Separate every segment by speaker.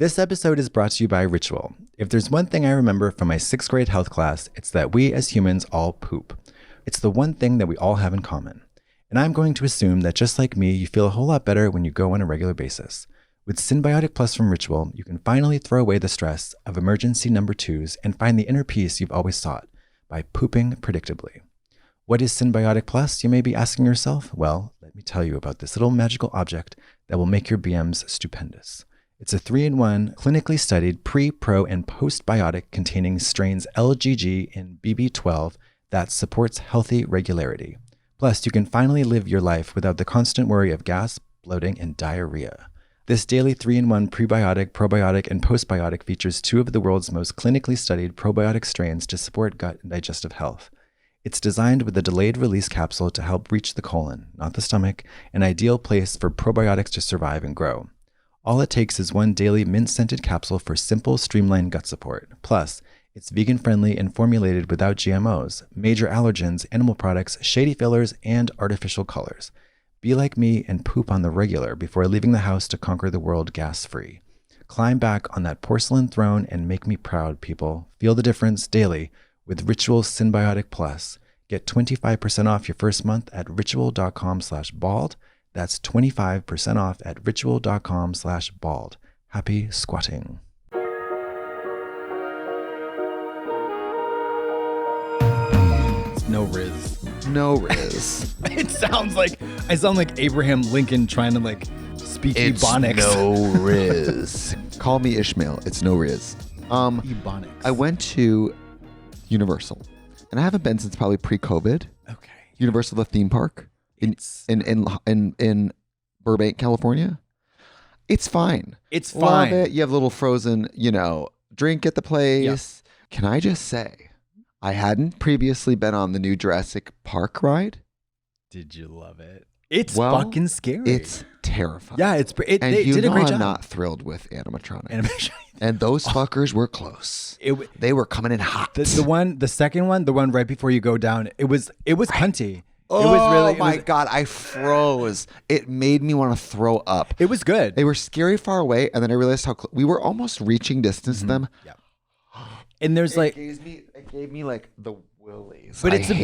Speaker 1: This episode is brought to you by Ritual. If there's one thing I remember from my 6th grade health class, it's that we as humans all poop. It's the one thing that we all have in common. And I'm going to assume that just like me, you feel a whole lot better when you go on a regular basis. With Synbiotic Plus from Ritual, you can finally throw away the stress of emergency number 2s and find the inner peace you've always sought by pooping predictably. What is Synbiotic Plus, you may be asking yourself? Well, let me tell you about this little magical object that will make your BMs stupendous. It's a 3-in-1, clinically studied pre, pro, and postbiotic containing strains LGG and BB12 that supports healthy regularity. Plus, you can finally live your life without the constant worry of gas, bloating, and diarrhea. This daily 3-in-1 prebiotic, probiotic, and postbiotic features 2 of the world's most clinically studied probiotic strains to support gut and digestive health. It's designed with a delayed release capsule to help reach the colon, not the stomach, an ideal place for probiotics to survive and grow. All it takes is 1 daily mint-scented capsule for simple, streamlined gut support. Plus, it's vegan-friendly and formulated without GMOs, major allergens, animal products, shady fillers, and artificial colors. Be like me and poop on the regular before leaving the house to conquer the world gas-free. Climb back on that porcelain throne and make me proud, people. Feel the difference daily with Ritual Synbiotic Plus. Get 25% off your first month at ritual.com/bald. That's 25% off at ritual.com/bald. Happy squatting. No Riz.
Speaker 2: No Riz.
Speaker 1: I sound like Abraham Lincoln trying to like speak Ebonics.
Speaker 2: No Riz. Call me Ishmael. It's no Riz.
Speaker 1: Ebonics.
Speaker 2: I went to Universal, and I haven't been since probably pre-COVID.
Speaker 1: Okay.
Speaker 2: Universal, the theme park in Burbank, California. It's fine.
Speaker 1: It's
Speaker 2: Love
Speaker 1: fine.
Speaker 2: it. You have a little frozen, drink at the place. Yeah. Can I just say, I hadn't previously been on the new Jurassic Park ride.
Speaker 1: Did you love it? It's fucking scary.
Speaker 2: It's terrifying.
Speaker 1: Yeah, they did a great job.
Speaker 2: I'm not thrilled with animatronics. And those fuckers were close. They were coming in hot.
Speaker 1: The second one, the one right before you go down, it was punty.
Speaker 2: Oh my God, I froze. It made me want to throw up.
Speaker 1: It was good.
Speaker 2: They were scary far away, and then I realized how we were almost reaching distance to them.
Speaker 1: Yeah. And there's
Speaker 2: it gave me like the willies.
Speaker 1: But it's a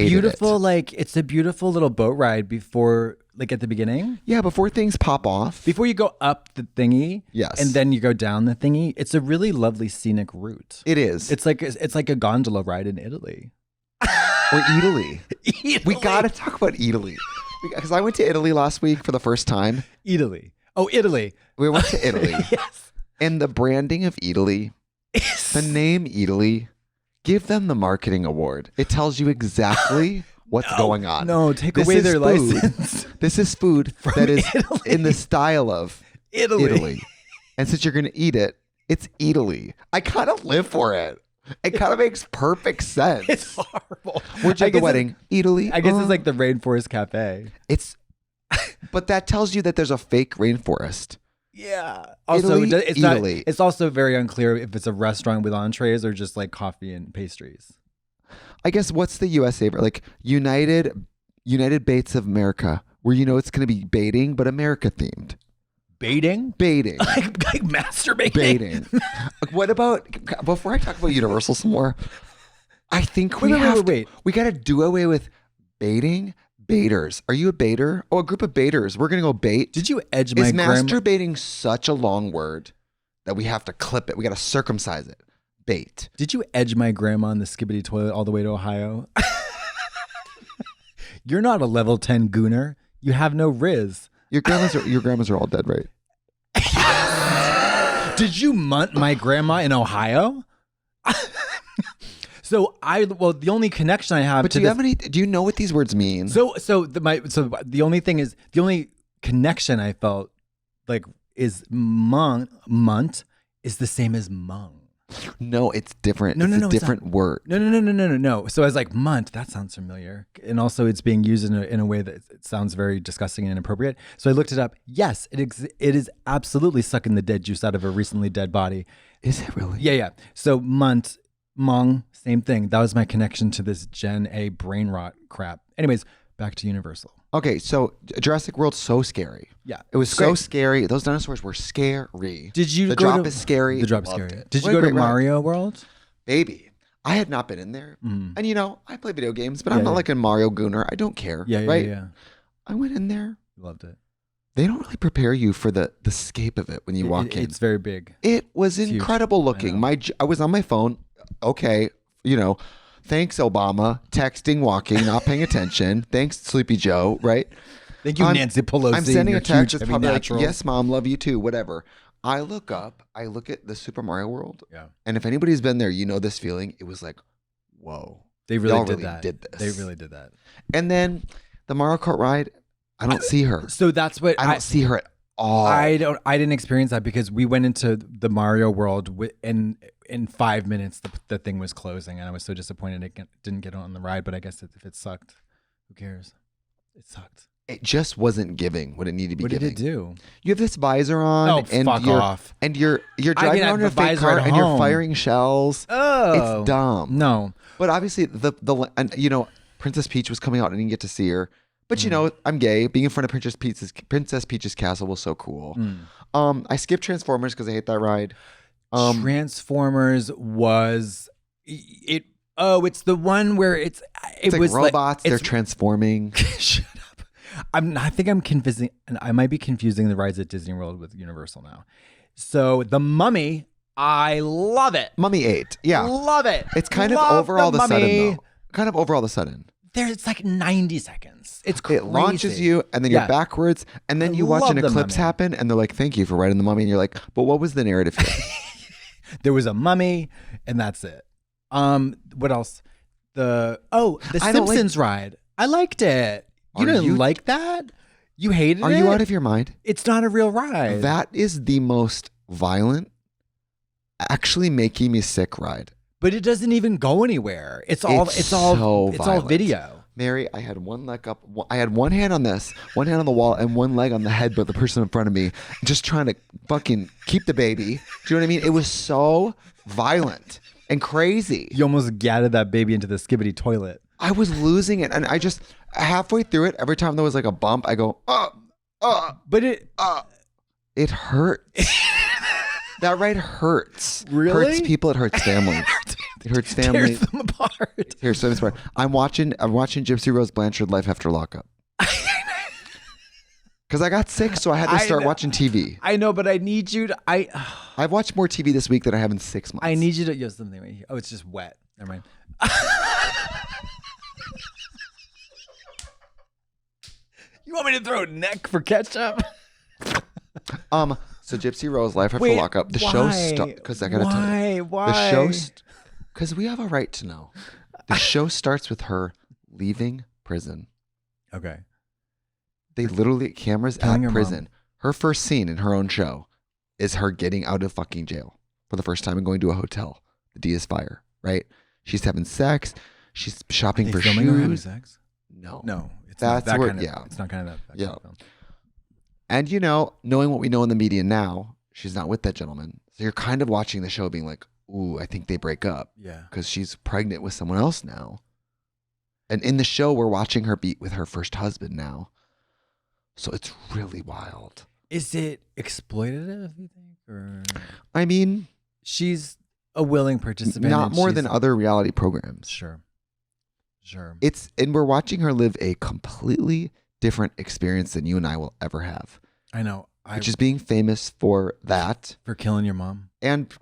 Speaker 1: beautiful little boat ride before, like at the beginning.
Speaker 2: Yeah, before things pop off.
Speaker 1: Before you go up the thingy.
Speaker 2: Yes.
Speaker 1: And then you go down the thingy. It's a really lovely scenic route.
Speaker 2: It is.
Speaker 1: It's like a gondola ride in Italy.
Speaker 2: Or Italy. We got to talk about Italy. Because I went to Italy last week for the first time.
Speaker 1: Italy. Oh, Italy.
Speaker 2: We went to Italy.
Speaker 1: Yes.
Speaker 2: And the branding of Italy, the name Italy, give them the marketing award. It tells you exactly what's going on.
Speaker 1: No, take away their license.
Speaker 2: This is food that is
Speaker 1: Italy.
Speaker 2: in the style of Italy. And since you're going to eat it, it's Italy. I kind of live for it. It kind of makes perfect sense.
Speaker 1: It's horrible.
Speaker 2: Where'd you have the wedding? Italy.
Speaker 1: I guess it's like the Rainforest Cafe.
Speaker 2: But that tells you that there's a fake rainforest.
Speaker 1: Yeah. Also,
Speaker 2: Italy,
Speaker 1: Italy. It's also very unclear if it's a restaurant with entrees or just like coffee and pastries.
Speaker 2: I guess what's the USA like United Baits of America, where it's going to be baiting, but America themed.
Speaker 1: Baiting? like masturbating?
Speaker 2: Baiting. What about, before I talk about Universal some more, I think we got to do away with baiting. Baiters. Are you a baiter? Oh, a group of baiters. We're going to go bait.
Speaker 1: Did you edge my grandma?
Speaker 2: Is masturbating such a long word that we have to clip it? We got to circumcise it. Bait.
Speaker 1: Did you edge my grandma in the skibbity toilet all the way to Ohio? You're not a level 10 gooner. You have no Riz.
Speaker 2: Your grandmas are all dead, right?
Speaker 1: Did you munt my grandma in Ohio? The only connection I have.
Speaker 2: But do you know what these words mean?
Speaker 1: The only connection I felt like is munt is the same as mung.
Speaker 2: No, it's different. It's a different word.
Speaker 1: No. So I was like, munt, that sounds familiar. And also it's being used in a way that it sounds very disgusting and inappropriate. So I looked it up. Yes, it is absolutely sucking the dead juice out of a recently dead body.
Speaker 2: Is it really?
Speaker 1: Yeah. So munt, mung, same thing. That was my connection to this Gen A brain rot crap. Anyways, back to Universal.
Speaker 2: Okay, so Jurassic World, so scary.
Speaker 1: Yeah.
Speaker 2: It was so scary. Those dinosaurs were scary.
Speaker 1: Did you
Speaker 2: The
Speaker 1: go
Speaker 2: drop
Speaker 1: to,
Speaker 2: is scary.
Speaker 1: The drop is
Speaker 2: Loved
Speaker 1: scary.
Speaker 2: it.
Speaker 1: Did you
Speaker 2: What a
Speaker 1: go to
Speaker 2: great ride.
Speaker 1: Mario World?
Speaker 2: Baby, I had not been in there. And you know, I play video games, but I'm not like a Mario gooner. I don't care. Yeah. I went in there.
Speaker 1: Loved it.
Speaker 2: They don't really prepare you for the scape of it when you walk in.
Speaker 1: It's very big.
Speaker 2: It was incredible looking. I was on my phone. Okay, you know, thanks Obama, texting, walking, not paying attention. Thanks Sleepy Joe, right?
Speaker 1: Thank you, Nancy Pelosi.
Speaker 2: I'm sending a text. It's probably like,
Speaker 1: natural.
Speaker 2: yes, mom, love you too, whatever. I look up, I look at the Super Mario World.
Speaker 1: Yeah.
Speaker 2: And if anybody's been there, you know this feeling. It was like, whoa.
Speaker 1: They really
Speaker 2: did
Speaker 1: this. They really did that.
Speaker 2: And then the Mario Kart ride, I don't see her.
Speaker 1: So that's what
Speaker 2: I don't see her at all.
Speaker 1: I didn't experience that because we went into the Mario World and in 5 minutes the thing was closing, and I was so disappointed it didn't get on the ride. But I guess if it sucked, who cares? It sucked.
Speaker 2: It just wasn't giving what it needed to be giving.
Speaker 1: What did it do?
Speaker 2: You have this visor on,
Speaker 1: and fuck off.
Speaker 2: And you're driving around in a fake car and you're firing shells.
Speaker 1: Oh,
Speaker 2: it's dumb.
Speaker 1: No,
Speaker 2: but obviously and you know, Princess Peach was coming out and I didn't get to see her. But you know, I'm gay. Being in front of Princess Peach's castle was so cool. I skipped Transformers because I hate that ride.
Speaker 1: Transformers was it. Oh, it's the one where it
Speaker 2: like
Speaker 1: was
Speaker 2: robots.
Speaker 1: Like,
Speaker 2: they're transforming.
Speaker 1: Shut up. I think I'm confusing, and I might be confusing the rides at Disney World with Universal now. So the Mummy, I love it.
Speaker 2: Mummy 8, yeah,
Speaker 1: love it.
Speaker 2: It's kind of over all of a sudden, though. Kind of over all of a sudden.
Speaker 1: It's like 90 seconds. It's crazy.
Speaker 2: It launches you, and then you're backwards, and then you watch an eclipse happen, and they're like, "Thank you for riding the Mummy," and you're like, "But what was the narrative here?"
Speaker 1: There was a mummy, and that's it. What else? The Simpsons ride. I liked it. You didn't like that? You hated it?
Speaker 2: Are you out of your mind?
Speaker 1: It's not a real ride.
Speaker 2: That is the most violent, actually making me sick ride.
Speaker 1: But it doesn't even go anywhere. It's all video.
Speaker 2: Mary, I had one leg up. I had one hand on this, one hand on the wall, and one leg on the head, but the person in front of me, just trying to fucking keep the baby. Do you know what I mean? It was so violent and crazy.
Speaker 1: You almost gathered that baby into the skibbity toilet.
Speaker 2: I was losing it, and I just halfway through it, every time there was like a bump, I go,
Speaker 1: but
Speaker 2: it hurts. That ride hurts.
Speaker 1: Really?
Speaker 2: Hurts people. It hurts families. It hurts families.
Speaker 1: Tears them apart.
Speaker 2: Tears them apart. I'm watching Gypsy Rose Blanchard Life After Lockup. Because I got sick, so I had to start watching TV.
Speaker 1: I know, but I need you to.
Speaker 2: I've watched more TV this week than I have in 6 months.
Speaker 1: I need you to. Yes, something right here. Oh, it's just wet. Never mind. You want me to throw neck for ketchup?
Speaker 2: So Gypsy Rose Life After Lockup. The show because I gotta tell you.
Speaker 1: Why?
Speaker 2: The show because we have a right to know. The show starts with her leaving prison.
Speaker 1: Okay.
Speaker 2: They literally cameras at prison. Her first scene in her own show is her getting out of fucking jail for the first time and going to a hotel. The D is fire, right? She's having sex. She's shopping for shoes.
Speaker 1: Her having sex?
Speaker 2: No.
Speaker 1: It's not that kind of. It's not kind of that.
Speaker 2: Yeah. And you know, knowing what we know in the media now, she's not with that gentleman. So you're kind of watching the show being like, ooh, I think they break up.
Speaker 1: Yeah.
Speaker 2: Because she's pregnant with someone else now. And in the show, we're watching her be with her first husband now. So it's really wild.
Speaker 1: Is it exploitative, you think? Or
Speaker 2: I mean,
Speaker 1: she's a willing participant.
Speaker 2: Not more than other reality programs.
Speaker 1: Sure.
Speaker 2: And we're watching her live a completely different experience than you and I will ever have.
Speaker 1: I know.
Speaker 2: Which is being famous for that.
Speaker 1: For killing your mom.
Speaker 2: And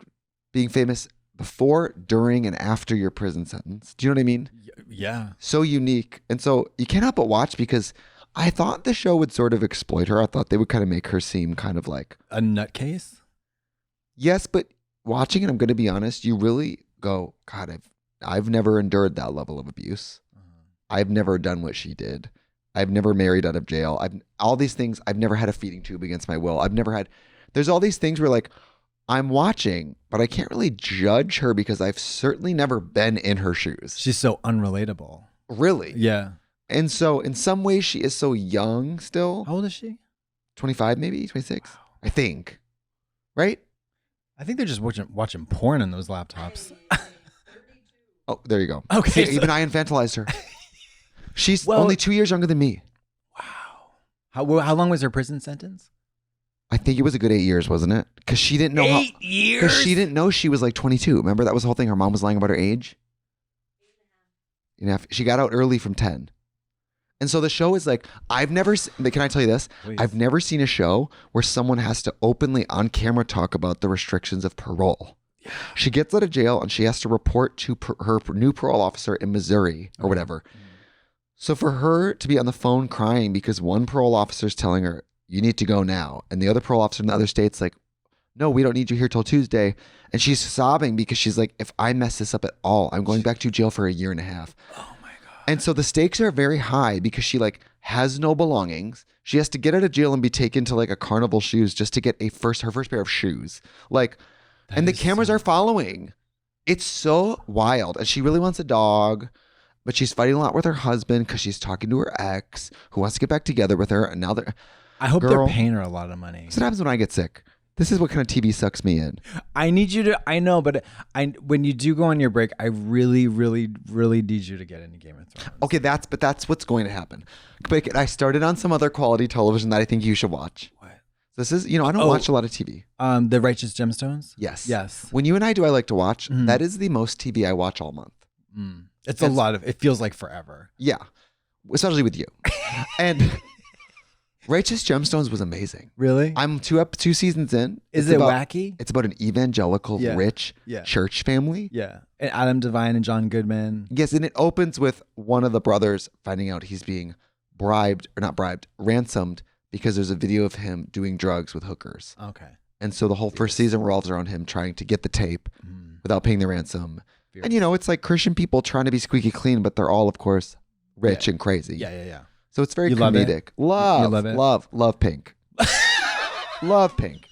Speaker 2: being famous before, during, and after your prison sentence. Do you know what I mean?
Speaker 1: Yeah.
Speaker 2: So unique. And so you can't help but watch because I thought the show would sort of exploit her. I thought they would kind of make her seem kind of like
Speaker 1: a nutcase.
Speaker 2: Yes, but watching it, I'm going to be honest, you really go, God, I've never endured that level of abuse. I've never done what she did. I've never married out of jail. All these things. I've never had a feeding tube against my will. There's all these things where like I'm watching, but I can't really judge her because I've certainly never been in her shoes.
Speaker 1: She's so unrelatable.
Speaker 2: Really?
Speaker 1: Yeah.
Speaker 2: And so in some ways she is so young still.
Speaker 1: How old is she?
Speaker 2: 25 maybe, 26. Wow. I think. Right?
Speaker 1: I think they're just watching porn on those laptops.
Speaker 2: Oh, there you go.
Speaker 1: Okay.
Speaker 2: See, even I infantilized her. She's only 2 years younger than me.
Speaker 1: Wow. How long was her prison sentence?
Speaker 2: I think it was a good 8 years, wasn't it? Because she didn't know
Speaker 1: 8 years?
Speaker 2: Because she didn't know she was like 22. Remember that was the whole thing? Her mom was lying about her age. She got out early from 10. And so the show is like, can I tell you this?
Speaker 1: Please.
Speaker 2: I've never seen a show where someone has to openly on camera talk about the restrictions of parole. Yeah. She gets out of jail and she has to report to her new parole officer in Missouri or whatever. So for her to be on the phone crying because one parole officer is telling her, you need to go now. And the other parole officer in the other state's like, no, we don't need you here till Tuesday. And she's sobbing because she's like, if I mess this up at all, I'm going back to jail for 1.5 years.
Speaker 1: Oh my God.
Speaker 2: And so the stakes are very high because she like has no belongings. She has to get out of jail and be taken to like a carnival shoes just to get her first pair of shoes. Like, and the cameras are following. It's so wild. And she really wants a dog, but she's fighting a lot with her husband because she's talking to her ex who wants to get back together with her. And now
Speaker 1: I hope they're paying her a lot of money.
Speaker 2: So what happens when I get sick? This is what kind of TV sucks me in.
Speaker 1: I need you to, I know, but when you do go on your break, I really, really, really need you to get into Game of Thrones.
Speaker 2: Okay, that's what's going to happen. But I started on some other quality television that I think you should watch.
Speaker 1: What?
Speaker 2: This is, I don't watch a lot of TV.
Speaker 1: The Righteous Gemstones?
Speaker 2: Yes.
Speaker 1: Yes.
Speaker 2: When you and I do I Like to watch, that is the most TV I watch all month.
Speaker 1: It's a lot of, it feels like forever.
Speaker 2: Yeah. Especially with you. And Righteous Gemstones was amazing.
Speaker 1: Really?
Speaker 2: I'm two seasons in.
Speaker 1: Is it wacky?
Speaker 2: It's about an evangelical, rich church family.
Speaker 1: Yeah. And Adam Devine and John Goodman.
Speaker 2: Yes, and it opens with one of the brothers finding out he's being ransomed because there's a video of him doing drugs with hookers.
Speaker 1: Okay.
Speaker 2: And so the whole first season revolves around him trying to get the tape without paying the ransom. And it's like Christian people trying to be squeaky clean, but they're all, of course, rich and crazy.
Speaker 1: Yeah.
Speaker 2: So it's very comedic.
Speaker 1: You love it?
Speaker 2: Love Pink. Love Pink.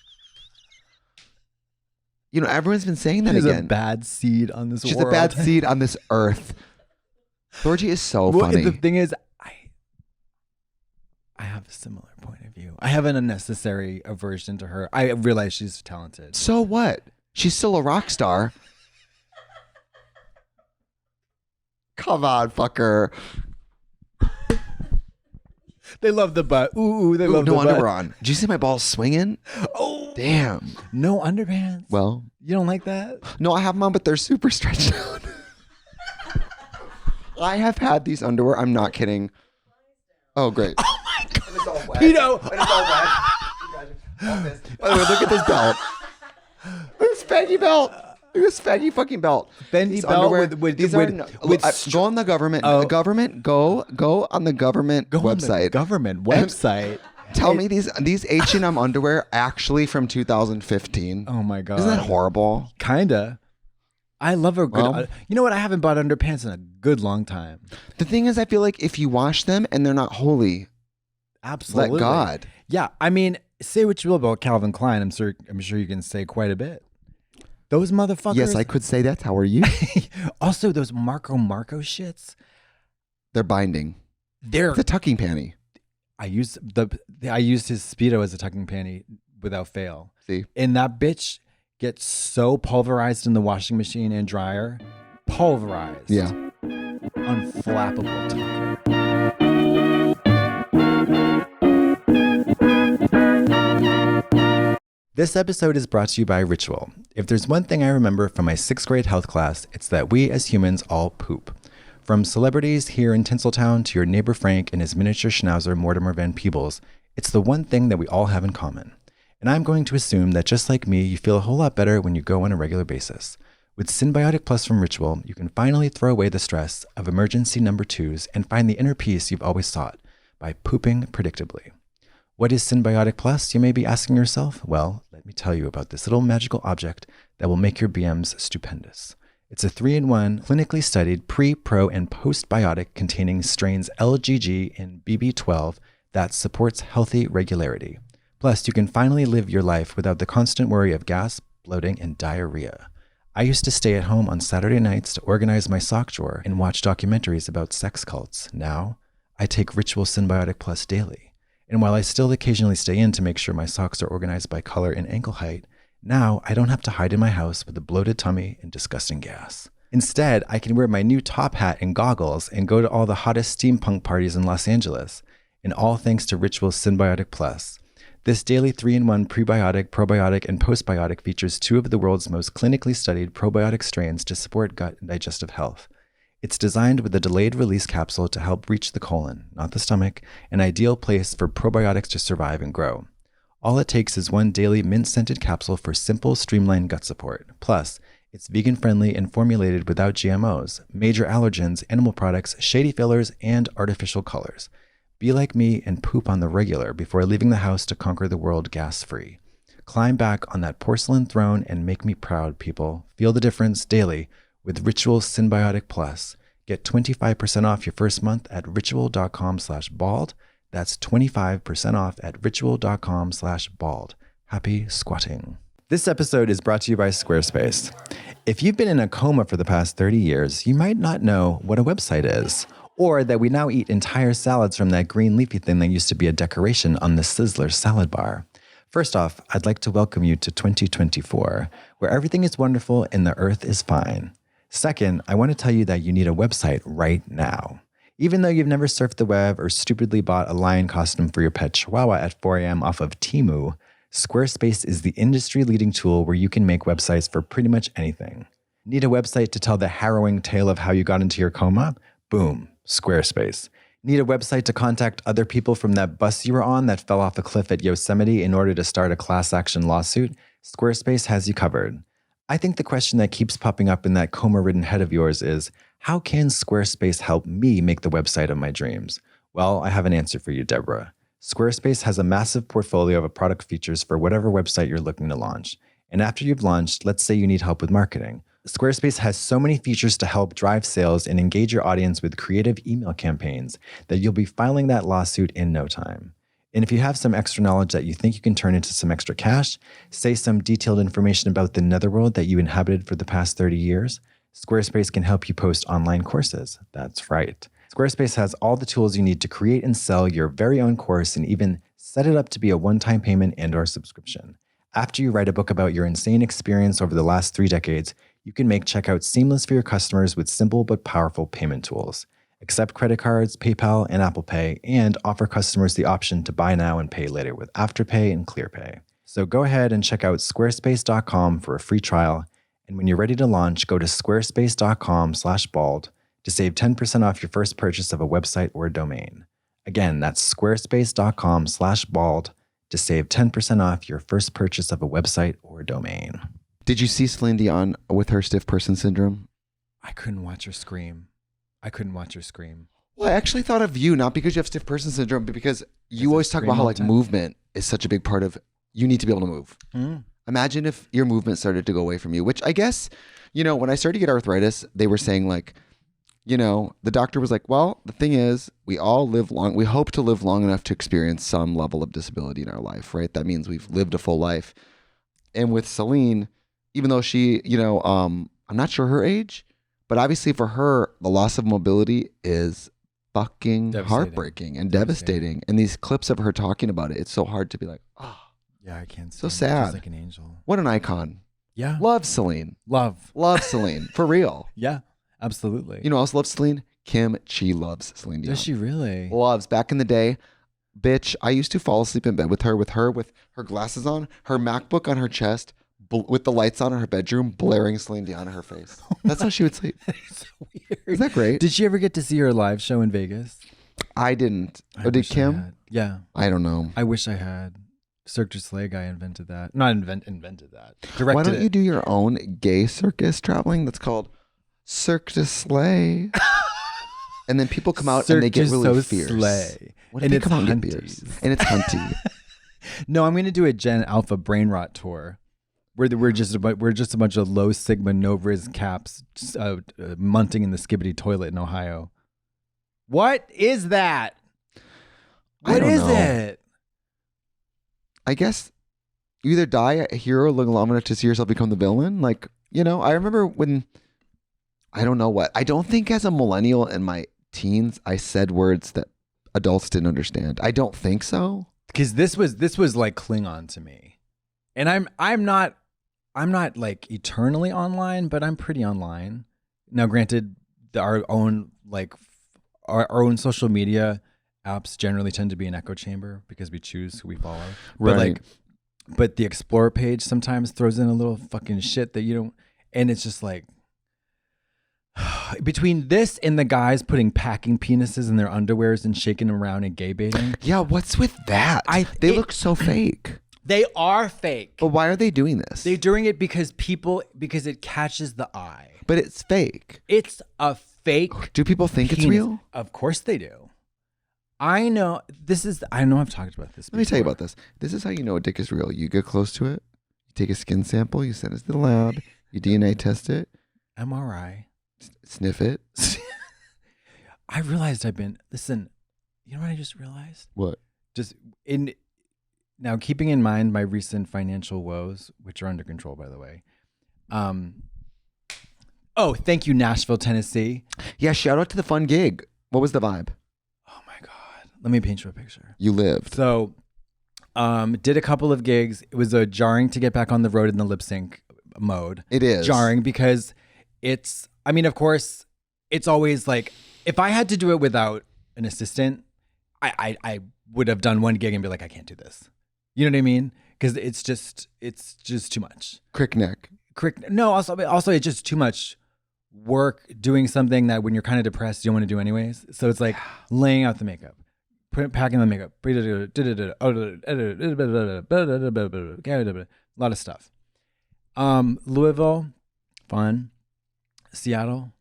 Speaker 2: Everyone's been saying that
Speaker 1: She's
Speaker 2: again.
Speaker 1: She's a bad seed on this world.
Speaker 2: She's a bad seed on this earth. Thorgy is so funny.
Speaker 1: The thing is, I have a similar point of view. I have an unnecessary aversion to her. I realize she's talented.
Speaker 2: So what? She's still a rock star. Come on, fucker.
Speaker 1: They love the butt. Ooh, they love the butt. No
Speaker 2: underwear on. Did you see my balls swinging?
Speaker 1: Oh,
Speaker 2: damn.
Speaker 1: No underpants.
Speaker 2: Well,
Speaker 1: you don't like that?
Speaker 2: No, I have them on, but they're super stretched out. I have had these underwear. I'm not kidding. Oh, great.
Speaker 1: Oh my God.
Speaker 2: And it's all wet.
Speaker 1: Pedo.
Speaker 2: And it's all wet. By the way, look at this belt. Look at this faggy belt. Look at this faggy fucking belt.
Speaker 1: Fendi belt
Speaker 2: go on the government. The government. Go on the government website.
Speaker 1: Government website.
Speaker 2: Tell me these H&M underwear actually from 2015.
Speaker 1: Oh my God.
Speaker 2: Isn't that horrible?
Speaker 1: Kinda. I love a good. You know what? I haven't bought underpants in a good long time.
Speaker 2: The thing is, I feel like if you wash them and they're not holy,
Speaker 1: absolutely,
Speaker 2: let God.
Speaker 1: Yeah, I mean, say what you will about Calvin Klein. I'm sure you can say quite a bit. Those motherfuckers.
Speaker 2: Yes, I could say that. How are you?
Speaker 1: Also, those Marco shits.
Speaker 2: They're binding.
Speaker 1: They're
Speaker 2: the tucking panty.
Speaker 1: I used his Speedo as a tucking panty without fail.
Speaker 2: See,
Speaker 1: and that bitch gets so pulverized in the washing machine and dryer, pulverized.
Speaker 2: Yeah,
Speaker 1: unflappable tucker. This episode is brought to you by Ritual. If there's one thing I remember from my 6th grade health class, it's that we as humans all poop. From celebrities here in Tinseltown to your neighbor Frank and his miniature schnauzer Mortimer Van Peebles, it's the one thing that we all have in common. And I'm going to assume that just like me, you feel a whole lot better when you go on a regular basis. With Synbiotic Plus from Ritual, you can finally throw away the stress of emergency number 2s and find the inner peace you've always sought by pooping predictably. What is Synbiotic Plus, you may be asking yourself? Well, let me tell you about this little magical object that will make your BMs stupendous. It's a 3-in-1, clinically studied pre, pro, and postbiotic containing strains LGG and BB12 that supports healthy regularity. Plus, you can finally live your life without the constant worry of gas, bloating, and diarrhea. I used to stay at home on Saturday nights to organize my sock drawer and watch documentaries about sex cults. Now, I take Ritual Synbiotic Plus daily. And while I still occasionally stay in to make sure my socks are organized by color and ankle height, now I don't have to hide in my house with a bloated tummy and disgusting gas. Instead, I can wear my new top hat and goggles and go to all the hottest steampunk parties in Los Angeles. and all thanks to Ritual's Symbiotic Plus. This daily 3-in-1 prebiotic, probiotic, and postbiotic features 2 of the world's most clinically studied probiotic strains to support gut and digestive health. It's designed with a delayed release capsule to help reach the colon, not the stomach, an ideal place for probiotics to survive and grow. All it takes is 1 daily mint-scented capsule for simple, streamlined gut support. Plus, it's vegan-friendly and formulated without GMOs, major allergens, animal products, shady fillers, and artificial colors. Be like me and poop on the regular before leaving the house to conquer the world gas-free. Climb back on that porcelain throne and make me proud, people. Feel the difference daily with Ritual Symbiotic Plus. Get 25% off your first month at ritual.com/bald. That's 25% off at ritual.com/bald. Happy squatting. This episode is brought to you by Squarespace. If you've been in a coma for the past 30 years, you might not know what a website is, or that we now eat entire salads from that green leafy thing that used to be a decoration on the Sizzler salad bar. First off, I'd like to welcome you to 2024, where everything is wonderful and the earth is fine. Second, I want to tell you that you need a website right now. Even though you've never surfed the web or stupidly bought a lion costume for your pet chihuahua at 4 a.m. off of Temu, Squarespace is the industry-leading tool where you can make websites for pretty much anything. Need a website to tell the harrowing tale of how you got into your coma? Boom, Squarespace. Need a website to contact other people from that bus you were on that fell off a cliff at Yosemite in order to start a class action lawsuit? Squarespace has you covered. I think the question that keeps popping up in that coma-ridden head of yours is, how can Squarespace help me make the website of my dreams? Well, I have an answer for you, Deborah. Squarespace has a massive portfolio of product features for whatever website you're looking to launch. And after you've launched, let's say you need help with marketing. Squarespace has so many features to help drive sales and engage your audience with creative email campaigns that you'll be filing that lawsuit in no time. And if you have some extra knowledge that you think you can turn into some extra cash, say some detailed information about the netherworld that you inhabited for the past 30 years, Squarespace can help you post online courses. That's right. Squarespace has all the tools you need to create and sell your very own course and even set it up to be a one-time payment and/or subscription. After you write a book about your insane experience over the last 3 decades, you can make checkout seamless for your customers with simple but powerful payment tools. Accept credit cards, PayPal, and Apple Pay, and offer customers the option to buy now and pay later with Afterpay and ClearPay. So go ahead and check out squarespace.com for a free trial. And when you're ready to launch, go to squarespace.com/bald to save 10% off your first purchase of a website or a domain. Again, that's squarespace.com/bald to save 10% off your first purchase of a website or a domain.
Speaker 2: Did you see Celine Dion with her stiff person syndrome?
Speaker 1: I couldn't watch her scream.
Speaker 2: Well, I actually thought of you, not because you have stiff person syndrome, but because you always talk about how like movement is such a big part of, you need to be able to move. Imagine if your movement started to go away from you, which I guess, when I started to get arthritis, they were saying like, the doctor was like, well, the thing is, we all live long. We hope to live long enough to experience some level of disability in our life, right? That means we've lived a full life. And with Celine, even though she, I'm not sure her age, but obviously for her, the loss of mobility is fucking heartbreaking and devastating. And these clips of her talking about it, it's so hard to be like, oh,
Speaker 1: yeah, I can't.
Speaker 2: So sad.
Speaker 1: She's like an angel.
Speaker 2: What an icon.
Speaker 1: Yeah.
Speaker 2: Love Celine.
Speaker 1: Love
Speaker 2: Celine. For real.
Speaker 1: Yeah, absolutely.
Speaker 2: You know who else loves Celine? Kim Chi loves Celine Dion.
Speaker 1: Does she really?
Speaker 2: Loves. Back in the day, bitch, I used to fall asleep in bed with her with her glasses on, her MacBook on her chest, with the lights on in her bedroom, blaring Celine Dion in her face. That's how she would sleep.
Speaker 1: That's so weird.
Speaker 2: Isn't that great?
Speaker 1: Did she ever get to see her live show in Vegas?
Speaker 2: I didn't. Did Kim?
Speaker 1: Yeah.
Speaker 2: I don't know.
Speaker 1: I wish I had. Cirque du Soleil guy invented that. Not invented that. Directed
Speaker 2: Why don't you
Speaker 1: it.
Speaker 2: do your own gay circus traveling that's called Cirque du Soleil? And then people come out and they get really fierce.
Speaker 1: Slay.
Speaker 2: What if they come out and get fierce? And it's hunty.
Speaker 1: No, I'm going to do a Gen Alpha brain rot tour. We're just a bunch of low sigma Novris caps munting in the Skibbity toilet in Ohio. What is that? What is it?
Speaker 2: I guess you either die a hero long enough to see yourself become the villain. Like, I remember when, I don't know what, I don't think as a millennial in my teens, I said words that adults didn't understand. I don't think so.
Speaker 1: Because this was like Klingon to me. And I'm not like eternally online, but I'm pretty online. Now, granted, our own social media apps generally tend to be an echo chamber because we choose who we follow.
Speaker 2: Right.
Speaker 1: But the Explore page sometimes throws in a little fucking shit that you don't, and it's just like, between this and the guys putting packing penises in their underwears and shaking them around and gay baiting.
Speaker 2: Yeah, what's with that? They look so fake.
Speaker 1: They are fake.
Speaker 2: But why are they doing this?
Speaker 1: They're doing it because it catches the eye.
Speaker 2: But it's fake.
Speaker 1: It's a fake.
Speaker 2: Do people think
Speaker 1: penis.
Speaker 2: It's real?
Speaker 1: Of course they do. I know I've talked about this before.
Speaker 2: Let me tell you about this. This is how you know a dick is real. You get close to it, you take a skin sample, you send it to the lab, you DNA test it.
Speaker 1: MRI.
Speaker 2: Sniff it.
Speaker 1: I realized listen, you know what I just realized?
Speaker 2: What?
Speaker 1: Now keeping in mind my recent financial woes, which are under control, by the way. Thank you, Nashville, Tennessee.
Speaker 2: Yeah, shout out to the fun gig. What was the vibe?
Speaker 1: Oh my God. Let me paint you a picture.
Speaker 2: You lived.
Speaker 1: So, did a couple of gigs. It was jarring to get back on the road in the lip sync mode.
Speaker 2: It is.
Speaker 1: Jarring because of course, it's always like, if I had to do it without an assistant, I would have done one gig and be like, I can't do this. You know what I mean? Because it's just too much.
Speaker 2: Crick neck.
Speaker 1: No, also it's just too much work doing something that when you're kind of depressed, you don't want to do anyways. So it's like laying out the makeup, packing the makeup, a lot of stuff. Louisville, fun. Seattle,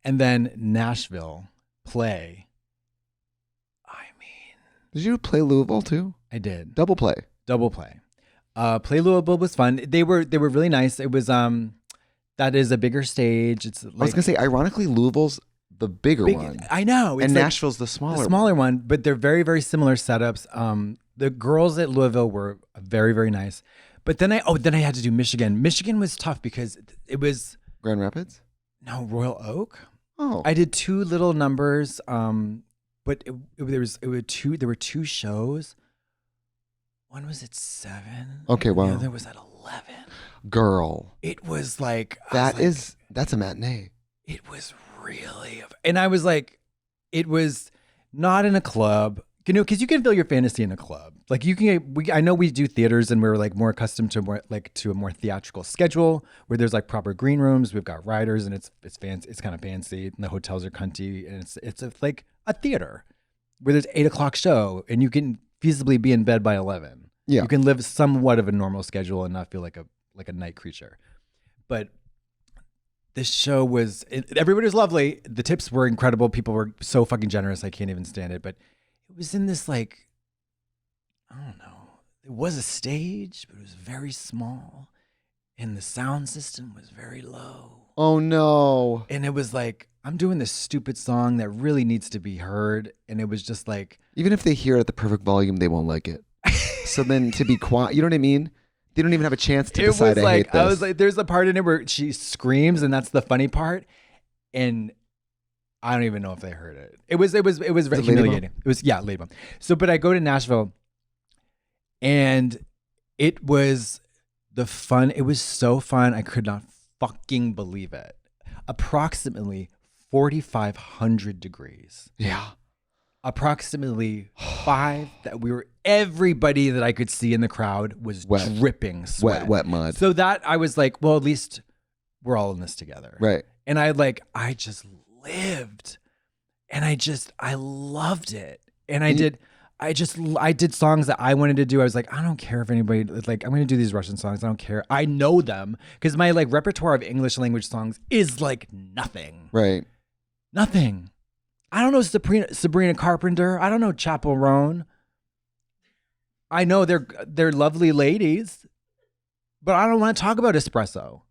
Speaker 1: and then Nashville play.
Speaker 2: Did you play Louisville too?
Speaker 1: I did.
Speaker 2: Double play.
Speaker 1: Play Louisville was fun. They were really nice. It was that is a bigger stage. It's like,
Speaker 2: I was gonna say, ironically, Louisville's the bigger one.
Speaker 1: I know.
Speaker 2: And Nashville's the smaller
Speaker 1: one, but they're very, very similar setups. The girls at Louisville were very, very nice. But then I had to do Michigan. Michigan was tough because it was
Speaker 2: Grand Rapids?
Speaker 1: No, Royal Oak.
Speaker 2: Oh.
Speaker 1: I did 2 little numbers, but there were 2 shows. One was at 7.
Speaker 2: Okay, wow.
Speaker 1: The other was at 11.
Speaker 2: Girl.
Speaker 1: It was like
Speaker 2: that's a matinee.
Speaker 1: It was really, and I was like, it was not in a club. Because you can feel your fantasy in a club. Like I know we do theaters and we're like more accustomed to a more theatrical schedule where there's like proper green rooms. We've got riders and it's fancy. It's kind of fancy and the hotels are cunty and it's like a theater where there's 8:00 show and you can feasibly be in bed by 11.
Speaker 2: Yeah,
Speaker 1: you can live somewhat of a normal schedule and not feel like a night creature. But this show everybody was lovely. The tips were incredible. People were so fucking generous. I can't even stand it. But it was in this like, I don't know. It was a stage, but it was very small. And the sound system was very low.
Speaker 2: Oh no.
Speaker 1: And it was like, I'm doing this stupid song that really needs to be heard. And it was just like.
Speaker 2: Even if they hear it at the perfect volume, they won't like it. So then to be quiet, you know what I mean? They don't even have a chance to decide I hate this.
Speaker 1: I was like, there's a part in it where she screams and that's the funny part. And I don't even know if they heard it. It was very humiliating. It was, yeah, Ladybum. So, but I go to Nashville and it was it was so fun. I could not fucking believe it. Approximately 4,500 degrees.
Speaker 2: Yeah.
Speaker 1: Approximately 5 everybody that I could see in the crowd was dripping sweat.
Speaker 2: Wet mud.
Speaker 1: So that I was like, well, at least we're all in this together.
Speaker 2: Right.
Speaker 1: And I just lived and I loved it. And I did songs that I wanted to do. I was like, I don't care if anybody, like, I'm going to do these Russian songs. I don't care. I know them because my like repertoire of English language songs is like nothing.
Speaker 2: Right.
Speaker 1: Nothing. I don't know Sabrina Carpenter. I don't know Chappell Roan. I know they're lovely ladies, but I don't want to talk about espresso.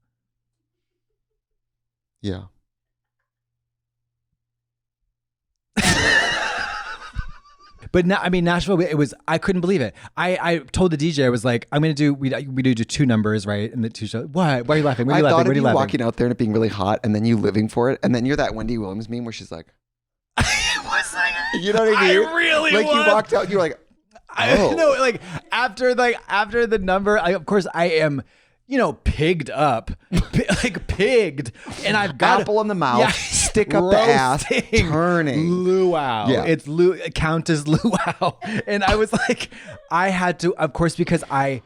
Speaker 2: Yeah.
Speaker 1: But now, I mean, Nashville, I couldn't believe it. I told the DJ, I was like, I'm going to we do 2 numbers, right? In the 2 shows. What? Why are you laughing?
Speaker 2: I thought of you walking out there and it being really hot and then you living for it. And then you're that Wendy Williams meme where she's like, you know what I mean?
Speaker 1: I really
Speaker 2: like
Speaker 1: was.
Speaker 2: You walked out and you were like, oh.
Speaker 1: I know, like after the number, of course I am, pigged up, like pigged, and I've got
Speaker 2: apple in the mouth, stick up the ass, turning.
Speaker 1: Luau.
Speaker 2: Yeah.
Speaker 1: It's Countess Luau. And I was like, I had to, of course, because I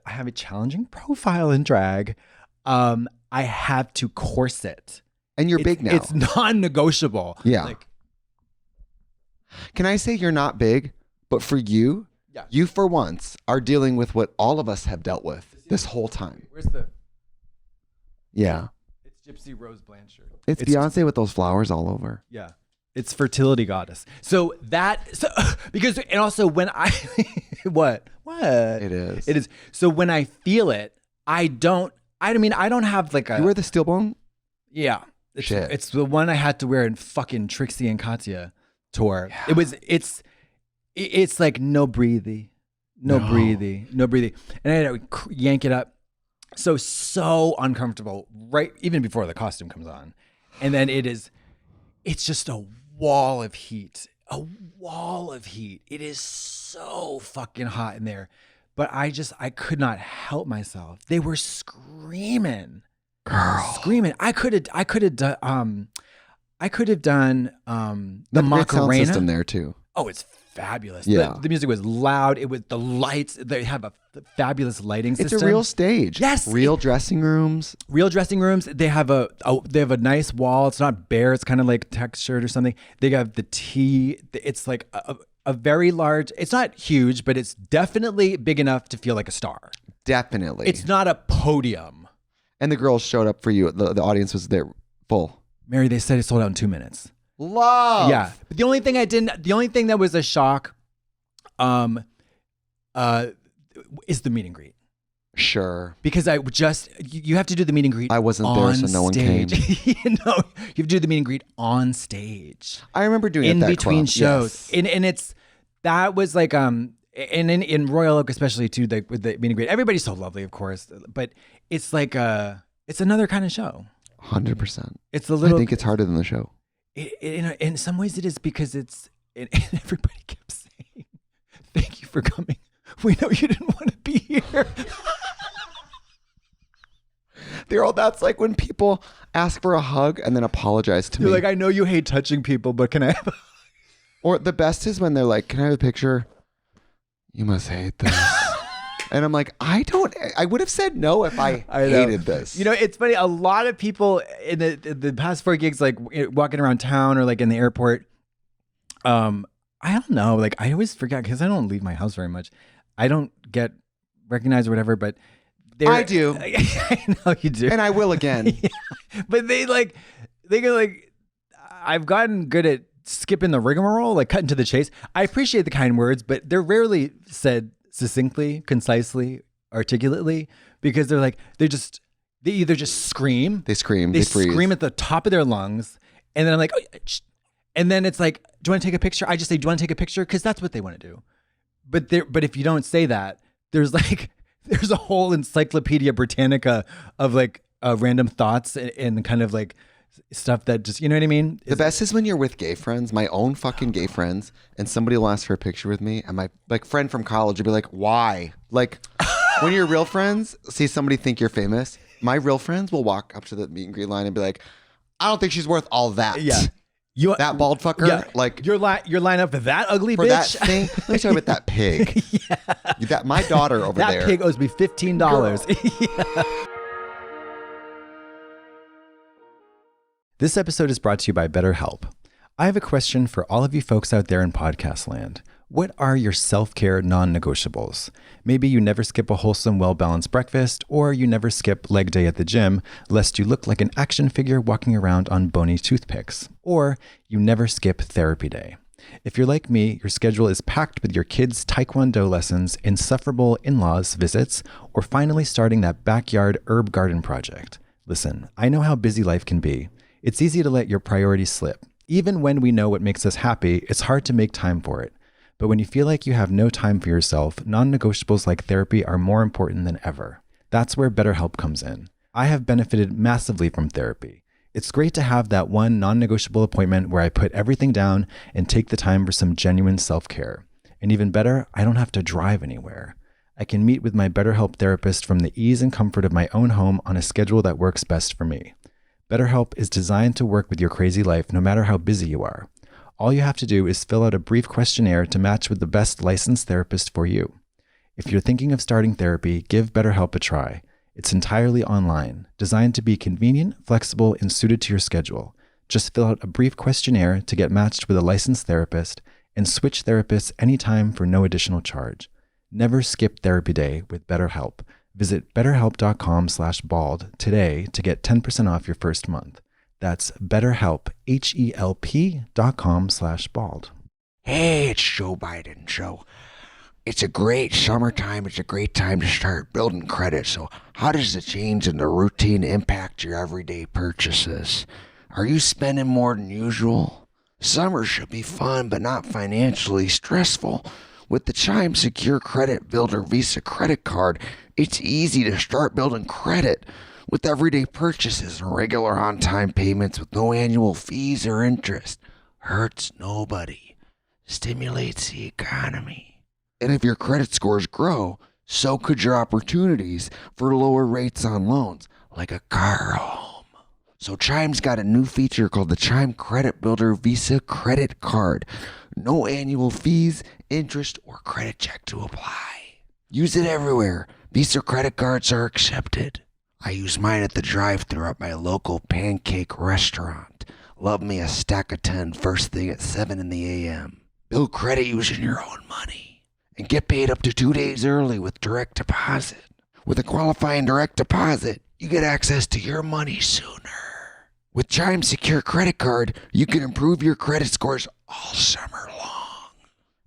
Speaker 1: have a challenging profile in drag, I have to corset.
Speaker 2: And you're big now.
Speaker 1: It's non-negotiable.
Speaker 2: Yeah.
Speaker 1: Like,
Speaker 2: can I say you're not big, but for you,
Speaker 1: yeah.
Speaker 2: You for once are dealing with what all of us have dealt with this whole time.
Speaker 1: Where's the?
Speaker 2: Yeah.
Speaker 1: It's Gypsy Rose Blanchard.
Speaker 2: It's Beyonce with those flowers all over.
Speaker 1: Yeah. It's fertility goddess. So because, and also when I, what?
Speaker 2: It is.
Speaker 1: It is. So when I feel it, I don't have like a.
Speaker 2: You wear the stillbone?
Speaker 1: Yeah. It's the one I had to wear in fucking Trixie and Katya tour. Yeah. It's like no breathy. And I had to yank it up. So uncomfortable, right? Even before the costume comes on. And then it's just a wall of heat. It is so fucking hot in there. But I could not help myself. They were screaming.
Speaker 2: Girl.
Speaker 1: Screaming. I could have done the
Speaker 2: Macarena sound system there too.
Speaker 1: Oh, it's fabulous.
Speaker 2: Yeah.
Speaker 1: The music was loud. It was the lights. They have a fabulous lighting system.
Speaker 2: It's a real stage.
Speaker 1: Yes.
Speaker 2: Real dressing rooms.
Speaker 1: They have a nice wall. It's not bare. It's kind of like textured or something. They have the tea. It's like a very large. It's not huge, but it's definitely big enough to feel like a star.
Speaker 2: Definitely.
Speaker 1: It's not a podium.
Speaker 2: And the girls showed up for you. The audience was there full.
Speaker 1: Mary, they said it sold out in 2 minutes.
Speaker 2: Love.
Speaker 1: Yeah. But the only thing that was a shock, is the meet and greet.
Speaker 2: Sure.
Speaker 1: Because you have to do the meet and greet.
Speaker 2: I wasn't there, so no one came.
Speaker 1: You have to do the meet and greet on stage.
Speaker 2: I remember doing it
Speaker 1: in
Speaker 2: at that
Speaker 1: between
Speaker 2: club.
Speaker 1: shows.
Speaker 2: Yes.
Speaker 1: And that was like, and in Royal Oak, especially too, with the meet and greet, everybody's so lovely, of course, but it's like, it's another kind of show.
Speaker 2: 100%.
Speaker 1: It's a little,
Speaker 2: I think it's harder than the show.
Speaker 1: In some ways it is because and everybody kept saying, thank you for coming. We know you didn't want to be here.
Speaker 2: That's like when people ask for a hug and then apologize to me.
Speaker 1: You're like, I know you hate touching people, but can I have a hug? Or
Speaker 2: the best is when they're like, can I have a picture? You must hate this. And I'm like, I would have said no if I hated this.
Speaker 1: You know, it's funny. A lot of people in the past 4 gigs, like walking around town or like in the airport, I don't know. Like I always forget because I don't leave my house very much. I don't get recognized or whatever, but
Speaker 2: I do.
Speaker 1: I know you do.
Speaker 2: And I will again.
Speaker 1: Yeah. But they go like, I've gotten good at skipping the rigmarole, like cutting to the chase. I appreciate the kind words, but they're rarely said succinctly, concisely, articulately, because they either just scream.
Speaker 2: They scream.
Speaker 1: They
Speaker 2: freeze.
Speaker 1: scream at the top of their lungs. And then I'm like, oh, and then it's like, do you want to take a picture? I just say, do you want to take a picture? Because that's what they want to do. But if you don't say that, there's a whole Encyclopedia Britannica of like random thoughts and kind of like stuff that just, you know what I mean?
Speaker 2: The best is when you're with gay friends, my own fucking gay friends, and somebody will ask for a picture with me, and my like friend from college will be like, why? Like when you're real friends, see somebody think you're famous, my real friends will walk up to the meet and greet line and be like, I don't think she's worth all that.
Speaker 1: Yeah.
Speaker 2: That bald fucker,
Speaker 1: yeah,
Speaker 2: like
Speaker 1: you're line up for that ugly
Speaker 2: for
Speaker 1: bitch.
Speaker 2: That thing. Let me tell you about that pig. Yeah, my daughter over there.
Speaker 1: That pig owes me $15. Yeah. This episode is brought to you by BetterHelp. I have a question for all of you folks out there in podcast land. What are your self-care non-negotiables? Maybe you never skip a wholesome, well-balanced breakfast, or you never skip leg day at the gym, lest you look like an action figure walking around on bony toothpicks. Or you never skip therapy day. If you're like me, your schedule is packed with your kids' taekwondo lessons, insufferable in-laws visits, or finally starting that backyard herb garden project. Listen, I know how busy life can be. It's easy to let your priorities slip. Even when we know what makes us happy, it's hard to make time for it. But when you feel like you have no time for yourself, non-negotiables like therapy are more important than ever. That's where BetterHelp comes in. I have benefited massively from therapy. It's great to have that one non-negotiable appointment where I put everything down and take the time for some genuine self-care. And even better, I don't have to drive anywhere. I can meet with my BetterHelp therapist from the ease and comfort of my own home on a schedule that works best for me. BetterHelp is designed to work with your crazy life no matter how busy you are. All you have to do is fill out a brief questionnaire to match with the best licensed therapist for you. If you're thinking of starting therapy, give BetterHelp a try. It's entirely online, designed to be convenient, flexible, and suited to your schedule. Just fill out a brief questionnaire to get matched with a licensed therapist and switch therapists anytime for no additional charge. Never skip therapy day with BetterHelp. Visit betterhelp.com/bald today to get 10% off your first month. That's BetterHelp, HELP.com/bald.
Speaker 3: Hey, it's Joe Biden. So it's a great summertime. It's a great time to start building credit. So how does the change in the routine impact your everyday purchases? Are you spending more than usual? Summer should be fun, but not financially stressful. With the Chime Secure Credit Builder Visa credit card, it's easy to start building credit with everyday purchases and regular on-time payments with no annual fees or interest. Hurts nobody. Stimulates the economy. And if your credit scores grow, so could your opportunities for lower rates on loans, like a car or home. So Chime's got a new feature called the Chime Credit Builder Visa Credit Card. No annual fees, interest, or credit check to apply. Use it everywhere. Visa credit cards are accepted. I use mine at the drive-thru at my local pancake restaurant. Love me a stack of 10 first thing at 7 in the a.m. Build credit using your own money. And get paid up to 2 days early with direct deposit. With a qualifying direct deposit, you get access to your money sooner. With Chime Secure Credit Card, you can improve your credit scores all summer long.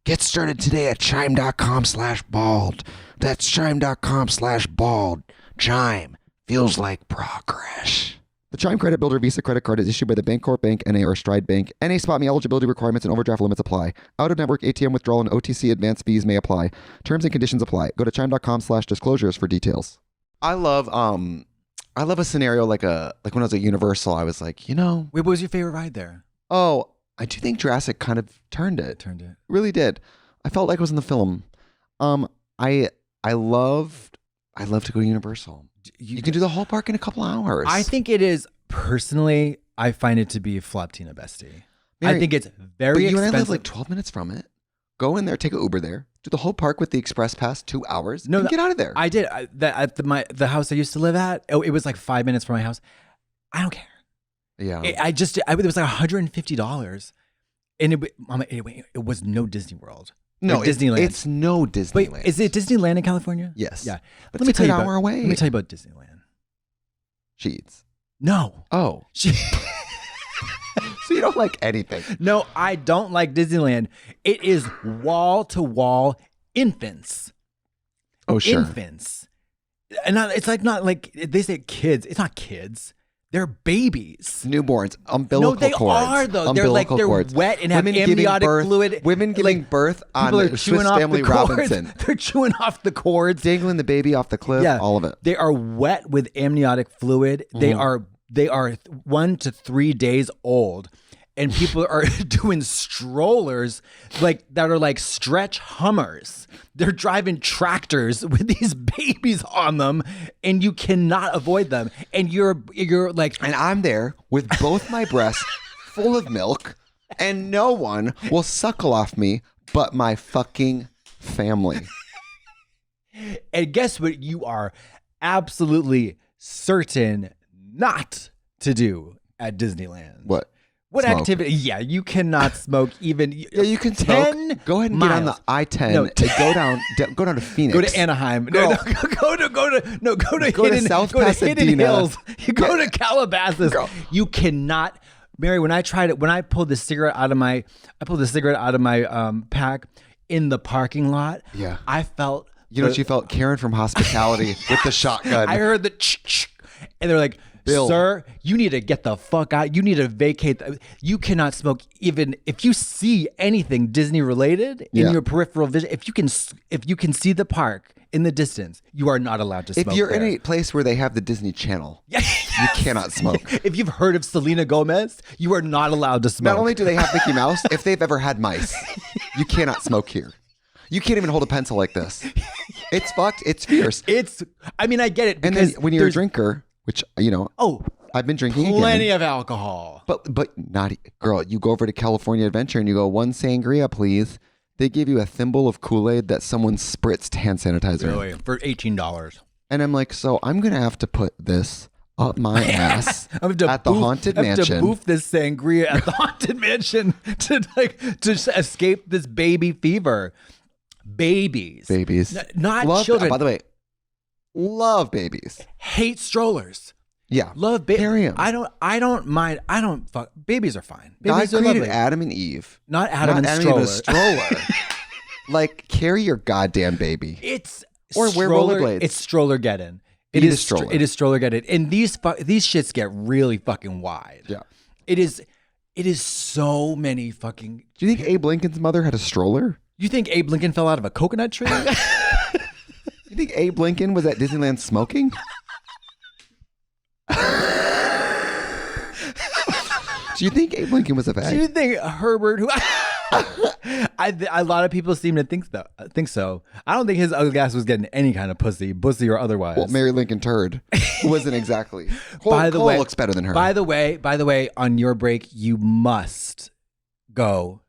Speaker 3: Get started today at chime.com/bald. That's chime.com/bald. Chime feels like progress.
Speaker 2: The Chime Credit Builder Visa Credit Card is issued by the Bancorp Bank, NA, or Stride Bank. NA Spot Me eligibility requirements and overdraft limits apply. Out-of-network ATM withdrawal and OTC advance fees may apply. Terms and conditions apply. Go to chime.com/disclosures for details. I love a scenario like when I was at Universal. I was like,
Speaker 1: Wait, what was your favorite ride there?
Speaker 2: Oh, I do think Jurassic kind of turned it. Really did. I felt like I was in the film. I love to go to Universal. You can do the whole park in a couple hours.
Speaker 1: I think it is, personally, I find it to be Floptina bestie.
Speaker 2: Mary,
Speaker 1: I think it's very
Speaker 2: you
Speaker 1: expensive.
Speaker 2: And I live like 12 minutes from it. Go in there, take an Uber there, do the whole park with the express pass, 2 hours, and get out of there.
Speaker 1: I did. At the house I used to live at, it was like 5 minutes from my house. I don't care.
Speaker 2: Yeah.
Speaker 1: It was like $150. And it was no Disney World.
Speaker 2: No,
Speaker 1: Disneyland.
Speaker 2: It's no Disneyland.
Speaker 1: Wait, is it Disneyland in California?
Speaker 2: Yes.
Speaker 1: Yeah.
Speaker 2: But let me tell you an hour away.
Speaker 1: Let me tell you about Disneyland.
Speaker 2: She eats.
Speaker 1: No.
Speaker 2: Oh. So you don't like anything?
Speaker 1: No, I don't like Disneyland. It is wall to wall infants.
Speaker 2: Oh, sure.
Speaker 1: Infants. And it's like not like they say kids. It's not kids. They're babies.
Speaker 2: Newborns. Umbilical cords.
Speaker 1: No, they are though. They're wet and have amniotic fluid.
Speaker 2: Women giving birth on Swiss Family Robinson.
Speaker 1: They're chewing off the cords.
Speaker 2: Dangling the baby off the cliff. Yeah. All of it.
Speaker 1: They are wet with amniotic fluid. Mm-hmm. They are 1 to 3 days old. And people are doing strollers that are like stretch Hummers. They're driving tractors with these babies on them, and you cannot avoid them. And you're like,
Speaker 2: and I'm there with both my breasts full of milk, and no one will suckle off me but my fucking family.
Speaker 1: And guess what? You are absolutely certain not to do at Disneyland.
Speaker 2: What?
Speaker 1: What
Speaker 2: smoke.
Speaker 1: Activity? Yeah, you cannot smoke even.
Speaker 2: Yeah, you can smoke. Go ahead and get on the I-10. No, go down to Phoenix.
Speaker 1: Go to Anaheim.
Speaker 2: Go
Speaker 1: to
Speaker 2: South Pasadena.
Speaker 1: Hidden Hills. You go to Calabasas. Girl. You cannot. Mary, when I tried it, when I pulled the cigarette out of my pack in the parking lot.
Speaker 2: Yeah,
Speaker 1: I felt.
Speaker 2: You know what you felt? Karen from Hospitality with the shotgun.
Speaker 1: I heard the and they're like, Bill. Sir, you need to get the fuck out. You need to vacate. You cannot smoke even if you see anything Disney related in your peripheral vision. If you can see the park in the distance, you are not allowed to smoke.
Speaker 2: If you're
Speaker 1: there.
Speaker 2: in a place where they have the Disney Channel, you cannot smoke.
Speaker 1: If you've heard of Selena Gomez, you are not allowed to smoke.
Speaker 2: Not only do they have Mickey Mouse, if they've ever had mice, you cannot smoke here. You can't even hold a pencil like this. It's fucked. It's fierce.
Speaker 1: I mean, I get it.
Speaker 2: And then when you're a drinker, which, you know.
Speaker 1: Oh,
Speaker 2: I've been drinking
Speaker 1: plenty
Speaker 2: again.
Speaker 1: of alcohol.
Speaker 2: But not, girl, you go over to California Adventure and you go, 1 sangria, please. They give you a thimble of Kool-Aid that someone spritzed hand sanitizer in.
Speaker 1: Really? For $18.
Speaker 2: And I'm like, so I'm going to have to put this up my ass at the Haunted
Speaker 1: I have
Speaker 2: Mansion.
Speaker 1: to boof this sangria at the Haunted Mansion to escape this baby fever. Babies. Not
Speaker 2: love,
Speaker 1: children.
Speaker 2: By the way, love babies.
Speaker 1: Hate strollers.
Speaker 2: Yeah.
Speaker 1: Love babies.
Speaker 2: Carry 'em.
Speaker 1: I don't mind. I don't fuck. Babies are fine.
Speaker 2: God
Speaker 1: Babies are
Speaker 2: created
Speaker 1: lovely.
Speaker 2: Adam and Eve.
Speaker 1: Not Adam and
Speaker 2: Adam a
Speaker 1: stroller.
Speaker 2: stroller. Like, carry your goddamn baby.
Speaker 1: It's
Speaker 2: Or wear
Speaker 1: stroller,
Speaker 2: rollerblades.
Speaker 1: It's stroller getting.
Speaker 2: It is stroller.
Speaker 1: It is stroller getting. And these shits get really fucking wide.
Speaker 2: Yeah.
Speaker 1: It is so many fucking.
Speaker 2: Do you think Abe Lincoln's mother had a stroller?
Speaker 1: You think Abe Lincoln fell out of a coconut tree?
Speaker 2: You think Abe Lincoln was at Disneyland smoking? Do you think Abe Lincoln was a fag?
Speaker 1: Do you think Herbert, who a lot of people seem to think so. I don't think his ugly ass was getting any kind of pussy or otherwise.
Speaker 2: Well, Mary Lincoln Turd wasn't exactly.
Speaker 1: By the way,
Speaker 2: looks better than her.
Speaker 1: By the way, on your break, you must go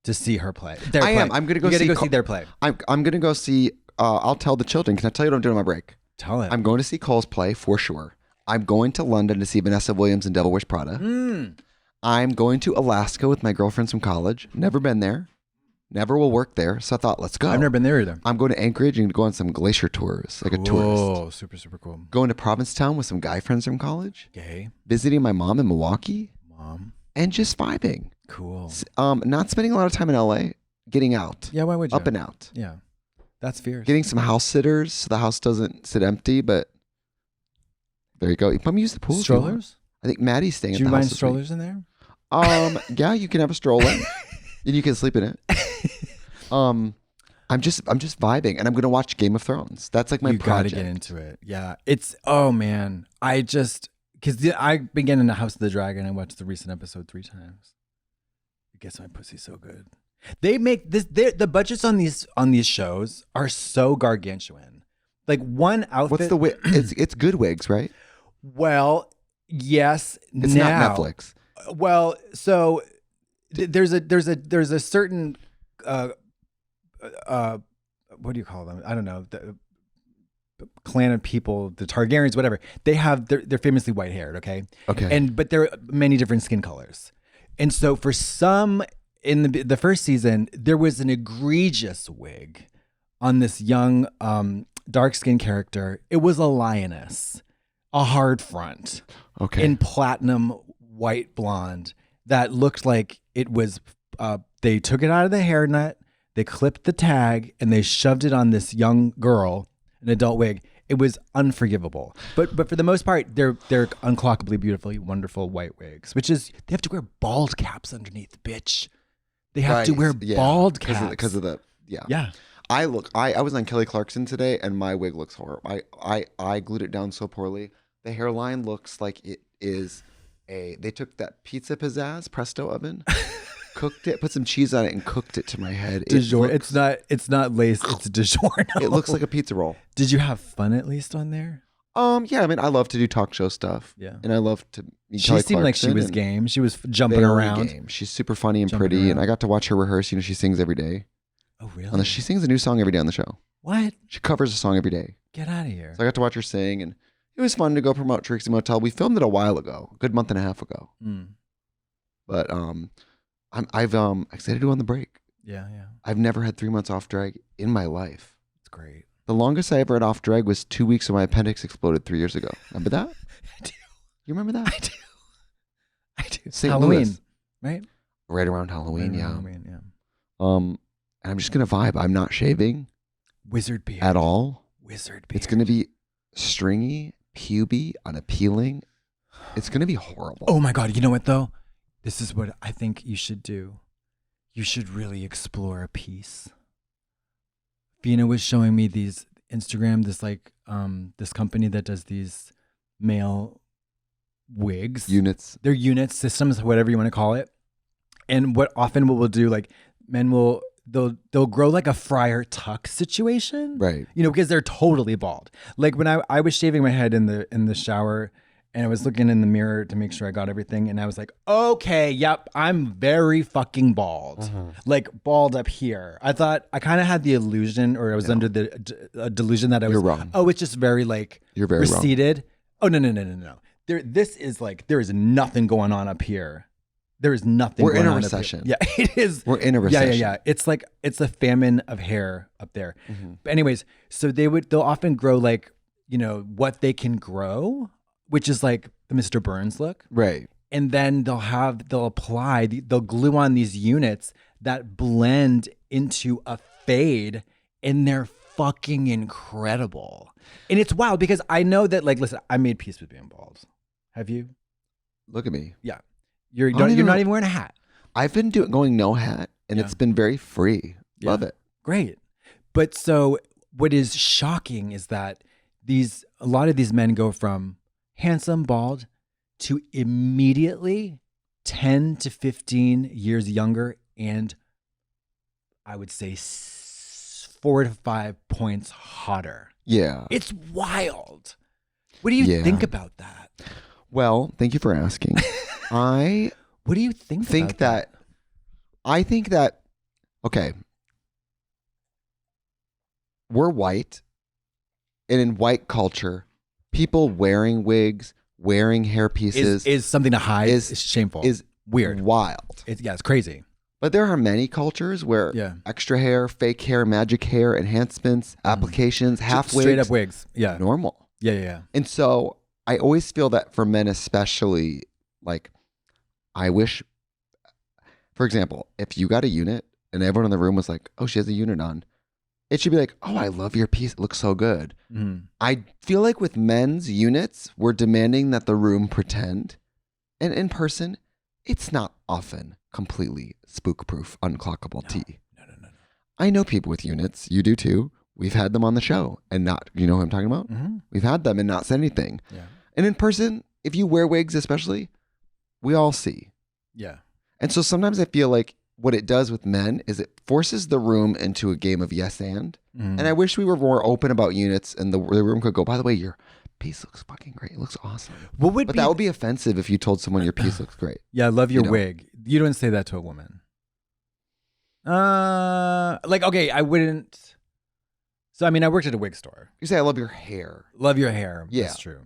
Speaker 1: to see her play.
Speaker 2: I am. I'm going to go
Speaker 1: see their play.
Speaker 2: I'm going to go see. I'll tell the children. Can I tell you what I'm doing on my break?
Speaker 1: Tell it.
Speaker 2: I'm going to see Cole's play for sure. I'm going to London to see Vanessa Williams and Devil Wears Prada. I'm going to Alaska with my girlfriends from college. Never been there. Never will work there. So I thought, let's go.
Speaker 1: I've never been there either.
Speaker 2: I'm going to Anchorage and go on some glacier tours, like a tourist.
Speaker 1: Oh, super, super cool.
Speaker 2: Going to Provincetown with some guy friends from college.
Speaker 1: Gay.
Speaker 2: Visiting my mom in Milwaukee.
Speaker 1: Mom.
Speaker 2: And just vibing.
Speaker 1: Cool.
Speaker 2: Not spending a lot of time in LA. Getting out.
Speaker 1: Yeah, why would you?
Speaker 2: Up and out.
Speaker 1: Yeah. That's fierce.
Speaker 2: Getting some house sitters so the house doesn't sit empty, but there you go. You can use the pool.
Speaker 1: Strollers?
Speaker 2: I think Maddie's staying at
Speaker 1: Do
Speaker 2: the
Speaker 1: you
Speaker 2: house.
Speaker 1: mind
Speaker 2: this
Speaker 1: strollers in there?
Speaker 2: week. Yeah, you can have a stroller. And you can sleep in it. I'm just vibing, and I'm gonna watch Game of Thrones. That's like my project.
Speaker 1: You gotta get into it. Yeah, it's man. Because I've been getting into House of the Dragon. I watched the recent episode 3 times. It gets my pussy so good. They make this. The budgets on these shows are so gargantuan. Like one outfit.
Speaker 2: What's the wig? It's good wigs, right?
Speaker 1: Well, yes.
Speaker 2: It's
Speaker 1: now.
Speaker 2: not Netflix.
Speaker 1: Well, so there's a certain what do you call them? I don't know. The clan of people, the Targaryens, whatever. They're famously white haired. Okay. But there are many different skin colors, and so for some in the first season, there was an egregious wig on this young dark skinned character. It was a lioness, a hard front, in platinum white blonde that looked like it was. They took it out of the hairnet. They clipped the tag and they shoved it on this young girl, an adult wig. It was unforgivable. But for the most part, they're unclockably beautifully wonderful white wigs, which is they have to wear bald caps underneath, bitch. They have to wear bald caps
Speaker 2: because of the
Speaker 1: yeah.
Speaker 2: I was on Kelly Clarkson today, and my wig looks horrible. I glued it down so poorly. The hairline looks like it is they took that pizza pizzazz Presto oven. Cooked it, put some cheese on it, and cooked it to my head.
Speaker 1: It's not lace, it's DiGiorno.
Speaker 2: It looks like a pizza roll.
Speaker 1: Did you have fun at least on there?
Speaker 2: Yeah. I mean, I love to do talk show stuff.
Speaker 1: Yeah,
Speaker 2: and I love to.
Speaker 1: She seemed like she was game. She was jumping around.
Speaker 2: Game. She's super funny and pretty, and I got to watch her rehearse. She sings every day.
Speaker 1: Oh really?
Speaker 2: She sings a new song every day on the show.
Speaker 1: What?
Speaker 2: She covers a song every day.
Speaker 1: Get out of here.
Speaker 2: So I got to watch her sing, and it was fun to go promote Trixie Motel. We filmed it a while ago, a good month and a half ago. But I'm excited to go on the break.
Speaker 1: Yeah.
Speaker 2: I've never had 3 months off drag in my life.
Speaker 1: It's great.
Speaker 2: The longest I ever had off drag was 2 weeks when my appendix exploded 3 years ago. Remember that?
Speaker 1: I do.
Speaker 2: You remember that?
Speaker 1: I do.
Speaker 2: St.
Speaker 1: Halloween,
Speaker 2: Louis.
Speaker 1: Right?
Speaker 2: Right around Halloween, yeah.
Speaker 1: Halloween, yeah.
Speaker 2: And I'm just gonna vibe. I'm not shaving.
Speaker 1: Wizard beard.
Speaker 2: At all.
Speaker 1: Wizard beard.
Speaker 2: It's gonna be stringy, puby, unappealing. It's gonna be horrible.
Speaker 1: Oh my God. You know what though? This is what I think you should do. You should really explore a piece. Fina was showing me these Instagram, this company that does these male wigs.
Speaker 2: Units.
Speaker 1: They're units, systems, whatever you want to call it. And what often we'll do, like men they'll grow like a Friar Tuck situation.
Speaker 2: Right.
Speaker 1: Because they're totally bald. Like when I was shaving my head in the shower, and I was looking in the mirror to make sure I got everything. And I was like, okay, yep, I'm very fucking bald. Like bald up here. I thought I kind of had the illusion, or I was under the delusion that I was,
Speaker 2: You're wrong.
Speaker 1: Oh, it's just very like
Speaker 2: You're very
Speaker 1: receded. Wrong. Oh, no. This is like, there is nothing going on up here. There is nothing
Speaker 2: We're
Speaker 1: going
Speaker 2: in a
Speaker 1: on
Speaker 2: recession.
Speaker 1: Yeah, it is.
Speaker 2: We're in a recession.
Speaker 1: Yeah. It's like, it's a famine of hair up there. But anyways, so they'll often grow like, you know, what they can grow, which is like the Mr. Burns look.
Speaker 2: Right.
Speaker 1: And then they'll glue on these units that blend into a fade, and they're fucking incredible. And it's wild because I know that, like, listen, I made peace with being bald. Have you?
Speaker 2: Look at me.
Speaker 1: Yeah. You're not even wearing a hat.
Speaker 2: I've been going no hat, and it's been very free. Love it.
Speaker 1: Great. But so what is shocking is that a lot of these men go from handsome bald to immediately 10 to 15 years younger, and I would say 4 to 5 points hotter.
Speaker 2: Yeah.
Speaker 1: It's wild. What do you think about that?
Speaker 2: Well, thank you for asking.
Speaker 1: What do you think about that?
Speaker 2: I think that, okay, we're white, and in white culture, people wearing wigs, wearing hair pieces
Speaker 1: is something to hide. Is shameful.
Speaker 2: Is
Speaker 1: weird.
Speaker 2: Wild.
Speaker 1: It's crazy.
Speaker 2: But there are many cultures where extra hair, fake hair, magic hair, enhancements, applications, half wigs.
Speaker 1: Straight up wigs. Yeah.
Speaker 2: Normal.
Speaker 1: Yeah.
Speaker 2: And so I always feel that for men especially, like, I wish, for example, if you got a unit and everyone in the room was like, oh, she has a unit on, it should be like, oh, I love your piece. It looks so good. I feel like with men's units, we're demanding that the room pretend. And in person, it's not often completely spook-proof, unclockable tea. No. I know people with units. You do too. We've had them on the show and not, you know who I'm talking about? We've had them and not said anything. Yeah. And in person, if you wear wigs especially, we all see.
Speaker 1: Yeah.
Speaker 2: And so sometimes I feel like what it does with men is it forces the room into a game of yes and. And I wish we were more open about units and the room could go, by the way, your piece looks fucking great. It looks awesome. But that would be offensive if you told someone your piece looks great.
Speaker 1: Yeah, I love your wig. You don't say that to a woman. Like, okay, I wouldn't. So, I mean, I worked at a wig store.
Speaker 2: You say, I love your hair.
Speaker 1: Love your hair. Yeah. That's true.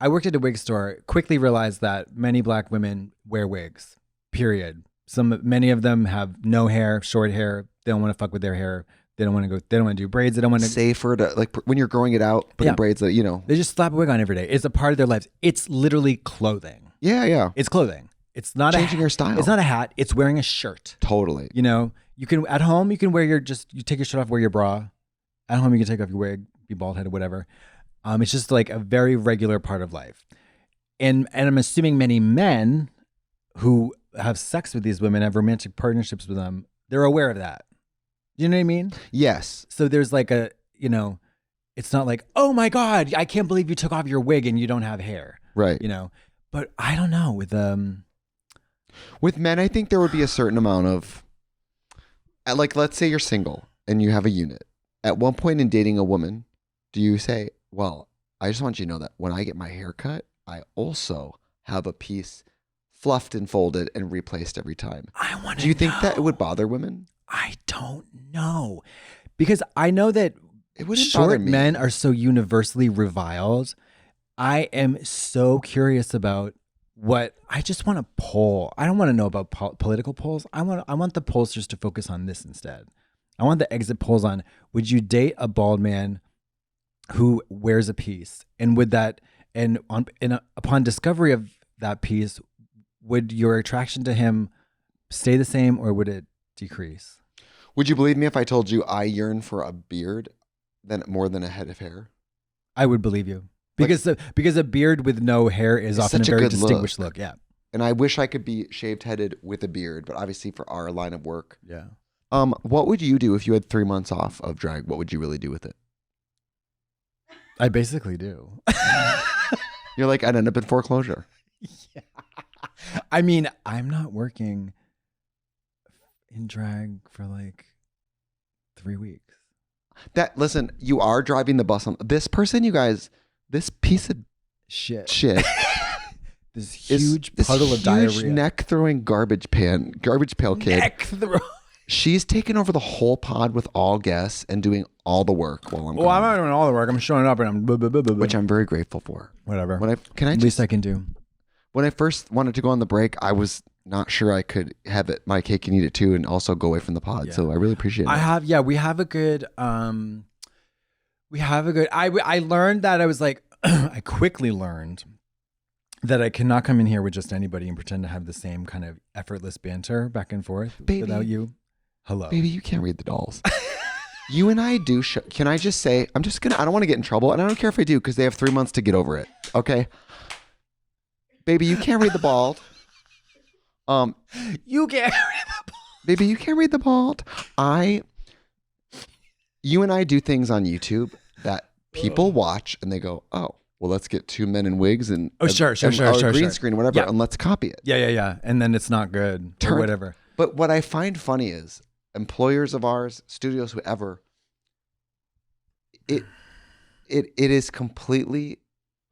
Speaker 1: I worked at a wig store, quickly realized that many black women wear wigs, period. Many of them have no hair, short hair. They don't want to fuck with their hair. They don't want to do braids. They don't want to.
Speaker 2: Safer to, like, when you're growing it out, putting braids that, you know.
Speaker 1: They just slap a wig on every day. It's a part of their lives. It's literally clothing.
Speaker 2: Yeah.
Speaker 1: It's clothing. It's not
Speaker 2: changing your style.
Speaker 1: It's not a hat. It's wearing a shirt.
Speaker 2: Totally.
Speaker 1: You know, you can, at home, you can wear you take your shirt off, wear your bra. At home, you can take off your wig, be bald headed, whatever. It's just like a very regular part of life. And I'm assuming many men who have sex with these women, have romantic partnerships with them, they're aware of that. You know what I mean?
Speaker 2: Yes.
Speaker 1: So there's like a, you know, it's not like, oh my God, I can't believe you took off your wig and you don't have hair.
Speaker 2: Right.
Speaker 1: You know, but I don't know
Speaker 2: with men, I think there would be a certain amount of, like, let's say you're single and you have a unit. At one point in dating a woman, do you say, well, I just want you to know that when I get my hair cut, I also have a piece fluffed and folded and replaced every time. Do you think that it would bother women?
Speaker 1: I don't know. Because I know that
Speaker 2: it wouldn't
Speaker 1: short men are so universally reviled. I am so curious about I just want to poll. I don't want to know about political polls. I want the pollsters to focus on this instead. I want the exit polls on, would you date a bald man who wears a piece? And would that, upon discovery of that piece, would your attraction to him stay the same or would it decrease?
Speaker 2: Would you believe me if I told you I yearn for a beard more than a head of hair?
Speaker 1: I would believe you. Because a beard with no hair is often a very distinguished look. Yeah.
Speaker 2: And I wish I could be shaved headed with a beard, but obviously for our line of work.
Speaker 1: Yeah.
Speaker 2: What would you do if you had 3 months off of drag? What would you really do with it?
Speaker 1: I basically do.
Speaker 2: You're like, I'd end up in foreclosure.
Speaker 1: Yeah. I mean, I'm not working in drag for like 3 weeks.
Speaker 2: Listen, you are driving the bus on this person, you guys, this piece of shit
Speaker 1: this huge puddle of
Speaker 2: huge
Speaker 1: diarrhea.
Speaker 2: neck throwing garbage pail kid.
Speaker 1: Neck throw.
Speaker 2: She's taken over the whole pod with all guests and doing all the work while I'm
Speaker 1: Well, I'm not doing all the work. I'm showing up and I'm
Speaker 2: which I'm very grateful for.
Speaker 1: Whatever.
Speaker 2: Least
Speaker 1: I can do.
Speaker 2: When I first wanted to go on the break, I was not sure I could have it my cake and eat it too, and also go away from the pod. So I really appreciate it.
Speaker 1: We have a good. I learned that I was like, I quickly learned that I cannot come in here with just anybody and pretend to have the same kind of effortless banter back and forth without you. Hello.
Speaker 2: Baby, you can't read the dolls. You and I do. Can I just say, I don't want to get in trouble, and I don't care if I do because they have 3 months to get over it. Okay? Baby, you can't read the bald.
Speaker 1: You can't read the bald.
Speaker 2: Baby, you can't read the bald. You and I do things on YouTube that people watch and they go, oh, well, let's get 2 men in wigs and
Speaker 1: sure,
Speaker 2: green screen, whatever, and let's copy it.
Speaker 1: Yeah. And then it's not good or whatever.
Speaker 2: But what I find funny is employers of ours, studios, whoever, it is completely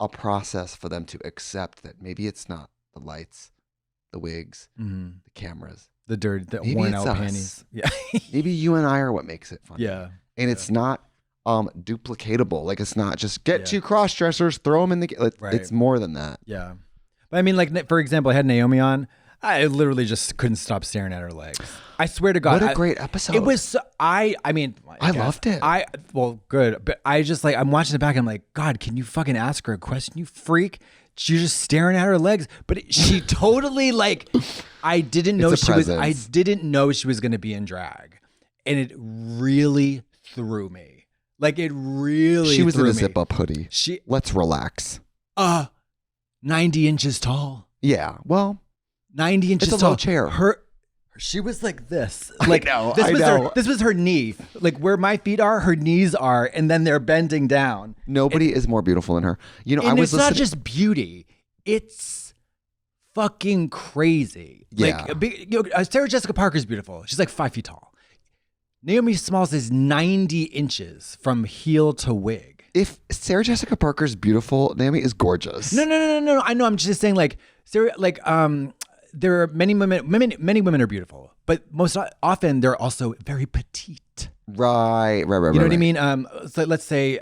Speaker 2: a process for them to accept that maybe it's not the lights, the wigs, the cameras,
Speaker 1: the dirty, the worn out panties. Yeah.
Speaker 2: Maybe you and I are what makes it funny.
Speaker 1: Yeah.
Speaker 2: And it's not duplicatable. Like it's not just get 2 cross dressers, throw them in the. It's more than that.
Speaker 1: Yeah. But I mean, like for example, I had Naomi on. I literally just couldn't stop staring at her legs. I swear to God.
Speaker 2: What a great episode.
Speaker 1: It was, I
Speaker 2: loved it.
Speaker 1: Well, good. But I just like, I'm watching it back and I'm like, God, can you fucking ask her a question, you freak? She's just staring at her legs. But she totally like, I didn't know she was going to be in drag. And it really threw me. Like it really
Speaker 2: She was
Speaker 1: threw
Speaker 2: in a
Speaker 1: me.
Speaker 2: zip up hoodie. Let's relax.
Speaker 1: 90 inches tall.
Speaker 2: Yeah. Well,
Speaker 1: 90 inches
Speaker 2: it's a
Speaker 1: tall.
Speaker 2: low chair.
Speaker 1: She was like this. Like
Speaker 2: I know.
Speaker 1: This was her knee. Like where my feet are, her knees are, and then they're bending down.
Speaker 2: Nobody is more beautiful than her. You know,
Speaker 1: and it's not just beauty. It's fucking crazy.
Speaker 2: Yeah.
Speaker 1: Like Sarah Jessica Parker's beautiful. She's like 5 feet tall. Naomi Smalls is 90 inches from heel to wig.
Speaker 2: If Sarah Jessica Parker's beautiful, Naomi is gorgeous.
Speaker 1: No. I know. I'm just saying, like Sarah, like there are many women. Many women are beautiful, but most often they're also very petite.
Speaker 2: Right.
Speaker 1: You know what I mean? So let's say,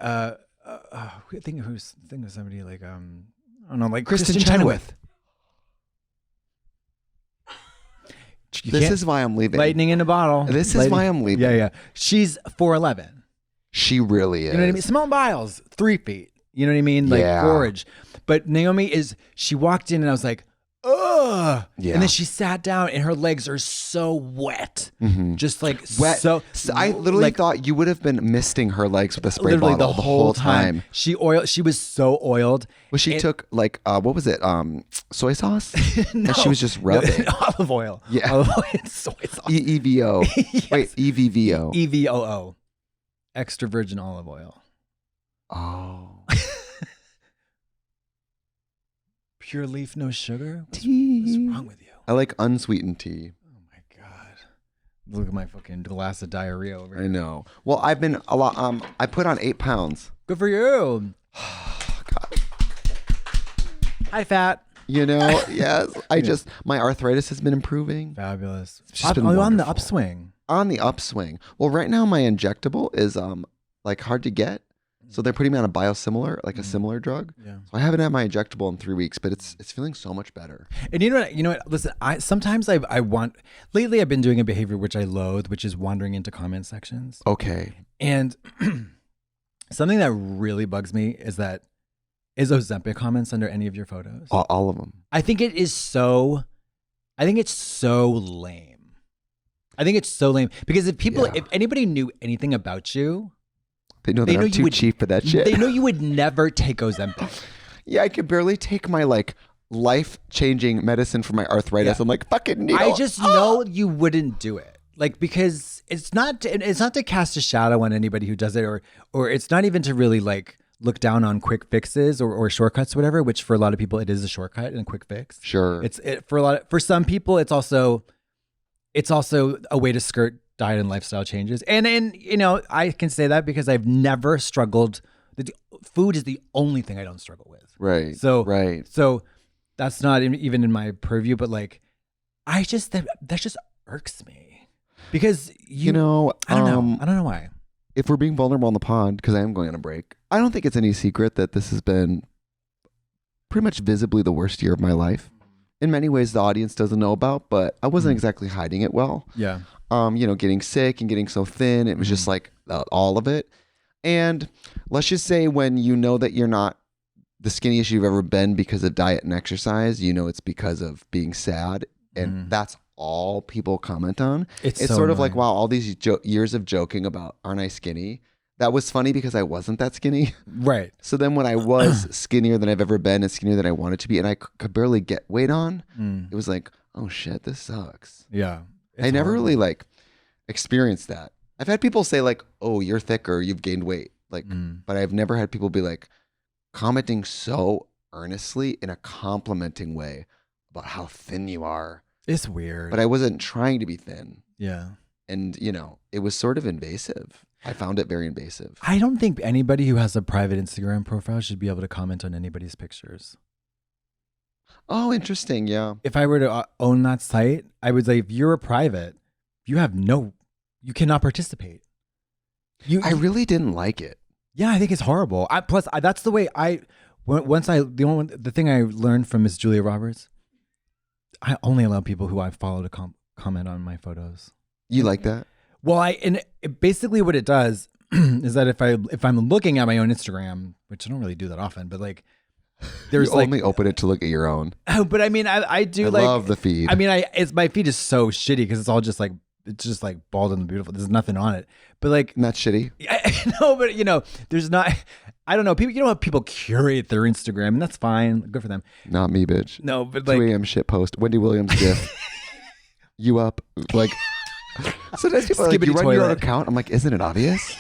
Speaker 1: think of somebody like I don't know, like Kristen Chenoweth.
Speaker 2: This is why I'm leaving.
Speaker 1: Lightning in a bottle.
Speaker 2: This is why I'm leaving.
Speaker 1: Yeah. She's 4'11".
Speaker 2: She really is.
Speaker 1: You know what I mean? Simone Biles, 3 feet. You know what I mean? Like gorge. But Naomi she walked in and I was like, ugh.
Speaker 2: Yeah.
Speaker 1: And then she sat down and her legs are so wet. Just like
Speaker 2: wet.
Speaker 1: So
Speaker 2: I literally thought you would have been misting her legs with a spray
Speaker 1: literally
Speaker 2: bottle the whole time.
Speaker 1: She was so oiled.
Speaker 2: Well, she took like, what was it? Soy sauce?
Speaker 1: No.
Speaker 2: And she was just rubbing.
Speaker 1: Olive oil.
Speaker 2: Yeah.
Speaker 1: Olive oil and soy sauce.
Speaker 2: EVO.
Speaker 1: Yes.
Speaker 2: Wait, EVVO.
Speaker 1: EVOO. Extra virgin olive oil.
Speaker 2: Oh.
Speaker 1: Pure leaf, no sugar?
Speaker 2: Tea.
Speaker 1: What's wrong with you?
Speaker 2: I like unsweetened tea.
Speaker 1: Oh my God. Look at my fucking glass of diarrhea over here.
Speaker 2: I know. Well, I've been a lot. I put on 8 pounds.
Speaker 1: Good for you.
Speaker 2: God.
Speaker 1: Hi, fat.
Speaker 2: You know, yes. My arthritis has been improving.
Speaker 1: Fabulous.
Speaker 2: It's just been
Speaker 1: on the
Speaker 2: wonderful.
Speaker 1: upswing.
Speaker 2: On the upswing. Well, right now my injectable is like hard to get. So they're putting me on a biosimilar, like a similar drug.
Speaker 1: Yeah.
Speaker 2: So I haven't had my injectable in 3 weeks, but it's feeling so much better.
Speaker 1: And you know what? Listen, sometimes I want. Lately, I've been doing a behavior which I loathe, which is wandering into comment sections.
Speaker 2: Okay.
Speaker 1: And something that really bugs me is Ozempic comments under any of your photos.
Speaker 2: All of them.
Speaker 1: I think it's so lame. Because if anybody knew anything about you,
Speaker 2: they know I'm too cheap for that shit.
Speaker 1: They know you would never take Ozempic.
Speaker 2: Yeah, I could barely take my like life-changing medicine for my arthritis. Yeah. I'm like, fucking needle.
Speaker 1: I just know you wouldn't do it. Like, because it's not to cast a shadow on anybody who does it, or it's not even to really like look down on quick fixes or shortcuts, whatever, which for a lot of people it is a shortcut and a quick fix.
Speaker 2: Sure.
Speaker 1: For some people it's also a way to skirt diet and lifestyle changes. And you know, I can say that because I've never struggled. Food is the only thing I don't struggle with.
Speaker 2: Right.
Speaker 1: So that's not even in my purview, but like, that just irks me because I don't know why.
Speaker 2: If we're being vulnerable on the pod, because I am going on a break, I don't think it's any secret that this has been pretty much visibly the worst year of my life. In many ways, the audience doesn't know about, but I wasn't exactly hiding it well.
Speaker 1: Yeah.
Speaker 2: Getting sick and getting so thin, it was just like all of it. And let's just say when you know that you're not the skinniest you've ever been because of diet and exercise, it's because of being sad. And that's all people comment on. It's so sort of like, wow, all these years of joking about, aren't I skinny? That was funny because I wasn't that skinny.
Speaker 1: Right.
Speaker 2: So then when I was skinnier than I've ever been and skinnier than I wanted to be, and I could barely get weight on, it was like, oh shit, this sucks.
Speaker 1: Yeah.
Speaker 2: I never really like experienced that. I've had people say like, oh, you're thicker, you've gained weight. Like, but I've never had people be like commenting so earnestly in a complimenting way about how thin you are.
Speaker 1: It's weird.
Speaker 2: But I wasn't trying to be thin.
Speaker 1: Yeah.
Speaker 2: And, it was sort of invasive. I found it very invasive.
Speaker 1: I don't think anybody who has a private Instagram profile should be able to comment on anybody's pictures.
Speaker 2: Oh, interesting. Yeah.
Speaker 1: If I were to own that site, I would say if you're a private, you cannot participate.
Speaker 2: I really didn't like it.
Speaker 1: Yeah, I think it's horrible. Plus, that's the way the thing I learned from Miss Julia Roberts, I only allow people who I follow to comment on my photos.
Speaker 2: You like that?
Speaker 1: Well, basically what it does is that if I'm looking at my own Instagram, which I don't really do that often, but like there's
Speaker 2: only open it to look at your own.
Speaker 1: Oh, but I mean, I do
Speaker 2: I love the feed.
Speaker 1: I mean, my feed is so shitty because it's all just like bald and beautiful. There's nothing on it, but like
Speaker 2: not shitty.
Speaker 1: I know, but there's not. I don't know. People curate their Instagram, and that's fine. Good for them.
Speaker 2: Not me, bitch.
Speaker 1: No, but
Speaker 2: 2 a.m. shit post. Wendy Williams gif. You up? Like. Sometimes people are like, you run your own account. I'm like, isn't it obvious?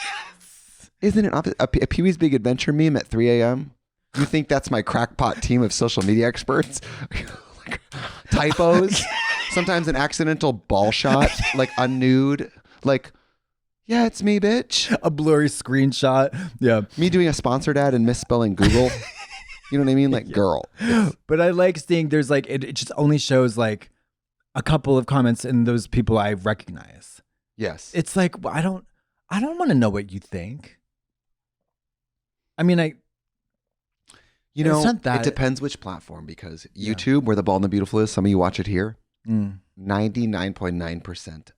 Speaker 2: Isn't it obvious? A Pee-wee's Big Adventure meme at 3 a.m. You think that's my crackpot team of social media experts? Like, typos. Sometimes an accidental ball shot, like a nude. Like, yeah, it's me, bitch.
Speaker 1: A blurry screenshot. Yeah.
Speaker 2: Me doing a sponsored ad and misspelling Google. You know what I mean? Like, girl.
Speaker 1: But I like seeing there's like, it just only shows like a couple of comments and those people I recognize.
Speaker 2: Yes.
Speaker 1: It's like, I don't want to know what you think. I mean, it
Speaker 2: depends which platform, because YouTube, where the Bald and the Beautiful is, some of you watch it here, 99.9%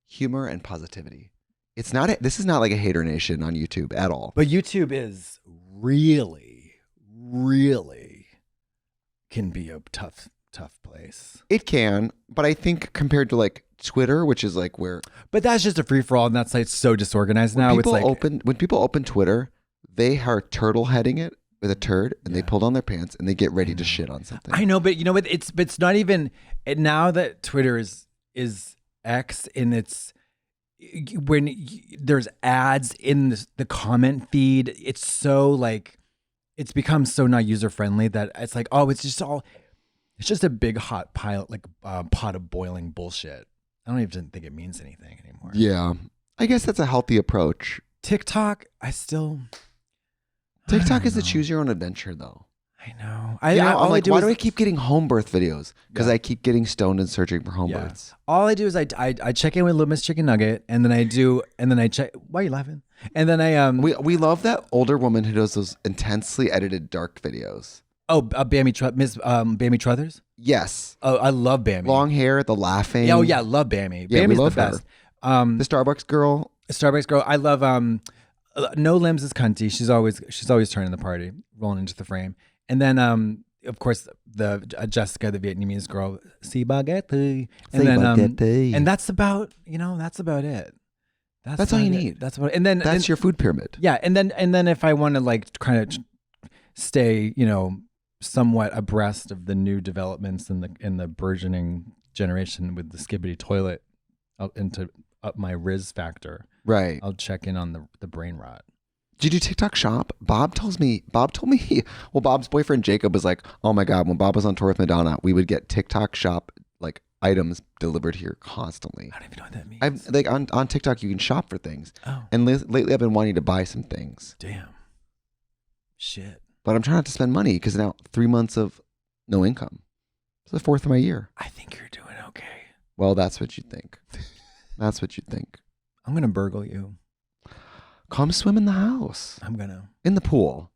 Speaker 2: humor and positivity. This is not like a hater nation on YouTube at all.
Speaker 1: But YouTube is really, really can be a tough place.
Speaker 2: It can, but I think compared to like Twitter, which is like where...
Speaker 1: But that's just a free-for-all, and that site's so disorganized now.
Speaker 2: When people open Twitter, they are turtle heading it with a turd, and they pull down their pants, and they get ready to shit on something.
Speaker 1: I know, but you know what? It's not even... Now that Twitter is X, and it's... When there's ads in the comment feed, it's so like... It's become so not user-friendly that it's like, oh, it's just a big hot pile, like pot of boiling bullshit. I don't even think it means anything anymore.
Speaker 2: Yeah. I guess that's a healthy approach.
Speaker 1: TikTok,
Speaker 2: TikTok is a choose your own adventure, though.
Speaker 1: I know.
Speaker 2: Why do I keep getting home birth videos? Because I keep getting stoned and searching for home births.
Speaker 1: All I do is I check in with Little Miss Chicken Nugget, and then I check. Why are you laughing? And then
Speaker 2: we love that older woman who does those intensely edited dark videos.
Speaker 1: Oh, Miss Bammy Truthers?
Speaker 2: Yes.
Speaker 1: Oh, I love Bammy.
Speaker 2: Long hair, the laughing.
Speaker 1: Oh yeah, love Bammy.
Speaker 2: Yeah,
Speaker 1: Bammy's
Speaker 2: we love
Speaker 1: the best.
Speaker 2: The Starbucks girl.
Speaker 1: I love No Limbs is cunty. She's always turning the party, rolling into the frame. And then of course the Jessica, the Vietnamese girl, si baguette. And that's about it.
Speaker 2: That's all you need.
Speaker 1: That's what. And then
Speaker 2: that's your food pyramid.
Speaker 1: Yeah, and then if I want to like kind of stay, somewhat abreast of the new developments in the burgeoning generation with the skibbity toilet up my Riz factor.
Speaker 2: Right.
Speaker 1: I'll check in on the brain rot.
Speaker 2: Did you do TikTok shop? Bob told me, well, Bob's boyfriend Jacob was like, oh my God, when Bob was on tour with Madonna, we would get TikTok shop like items delivered here constantly.
Speaker 1: I don't even know what that means.
Speaker 2: Like on TikTok, you can shop for things.
Speaker 1: Oh.
Speaker 2: And lately I've been wanting to buy some things.
Speaker 1: Damn. Shit.
Speaker 2: But I'm trying not to spend money because now 3 months of no income. It's the 4th of my year.
Speaker 1: I think you're doing okay.
Speaker 2: Well, that's what you think. That's what you think.
Speaker 1: I'm going to burgle you.
Speaker 2: Come swim in the house.
Speaker 1: I'm going to.
Speaker 2: In the pool.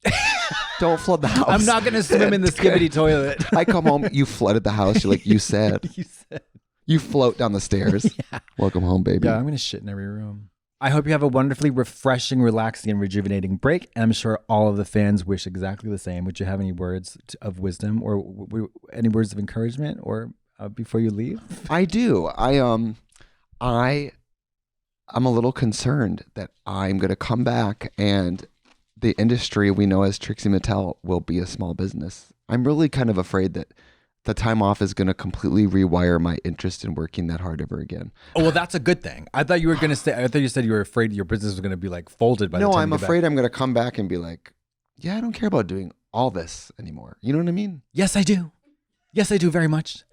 Speaker 2: Don't flood the house.
Speaker 1: I'm not going to swim in the skibbity toilet.
Speaker 2: I come home, you flooded the house. You're like, you said. You float down the stairs. Yeah. Welcome home, baby.
Speaker 1: Yeah, I'm going to shit in every room. I hope you have a wonderfully refreshing, relaxing, and rejuvenating break. And I'm sure all of the fans wish exactly the same. Would you have any words of wisdom or any words of encouragement or before you leave?
Speaker 2: I do. I'm a little concerned that I'm going to come back and the industry we know as Trixie Mattel will be a small business. I'm really kind of afraid that the time off is going to completely rewire my interest in working that hard ever again.
Speaker 1: Oh, well, that's a good thing. I thought you were going to say, I thought you said you were afraid your business was going to be like folded by the time
Speaker 2: No, I'm afraid I'm going to come back and be like, yeah, I don't care about doing all this anymore. You know what I mean?
Speaker 1: Yes, I do. Yes, I do very much.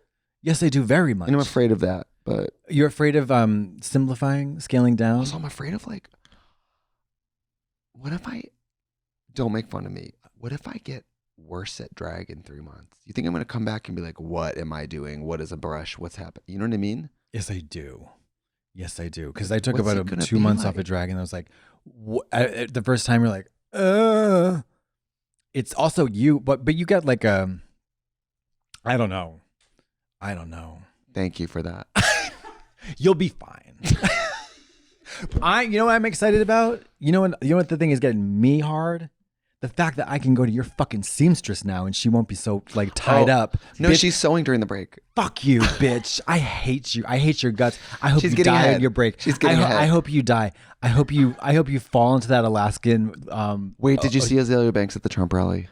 Speaker 1: Yes, I do very much.
Speaker 2: And I'm afraid of that, but.
Speaker 1: You're afraid of simplifying, scaling down?
Speaker 2: Also, I'm afraid of like, what if I, don't make fun of me. What if I get worse at drag in 3 months? You think I'm going to come back and be like, what am I doing? What is a brush? What's happening? You know what I mean?
Speaker 1: Yes, I do. Yes, I do. Because I took about 2 months off of drag and I was like, the first time you're like, it's also you, but you get like I don't know.
Speaker 2: Thank you for that.
Speaker 1: You'll be fine. You know what I'm excited about? You know what the thing is getting me hard? The fact that I can go to your fucking seamstress now and she won't be so like tied up.
Speaker 2: No,
Speaker 1: bitch,
Speaker 2: she's sewing during the break.
Speaker 1: Fuck you, bitch. I hate you. I hate your guts. I hope
Speaker 2: She's
Speaker 1: you
Speaker 2: getting
Speaker 1: die
Speaker 2: ahead.
Speaker 1: on your break.
Speaker 2: She's getting ahead.
Speaker 1: I hope you die. I hope you fall into that Alaskan.
Speaker 2: Wait, did you see Azalea Banks at the Trump rally?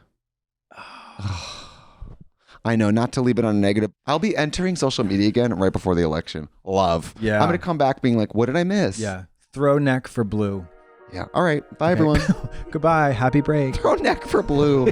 Speaker 2: I know, not to leave it on a negative. I'll be entering social media again right before the election. Love.
Speaker 1: Yeah.
Speaker 2: I'm going to come back being like, what did I miss?
Speaker 1: Yeah. Throw neck for blue.
Speaker 2: Yeah. All right. Bye, everyone.
Speaker 1: Goodbye. Happy break.
Speaker 2: Throw neck for blue.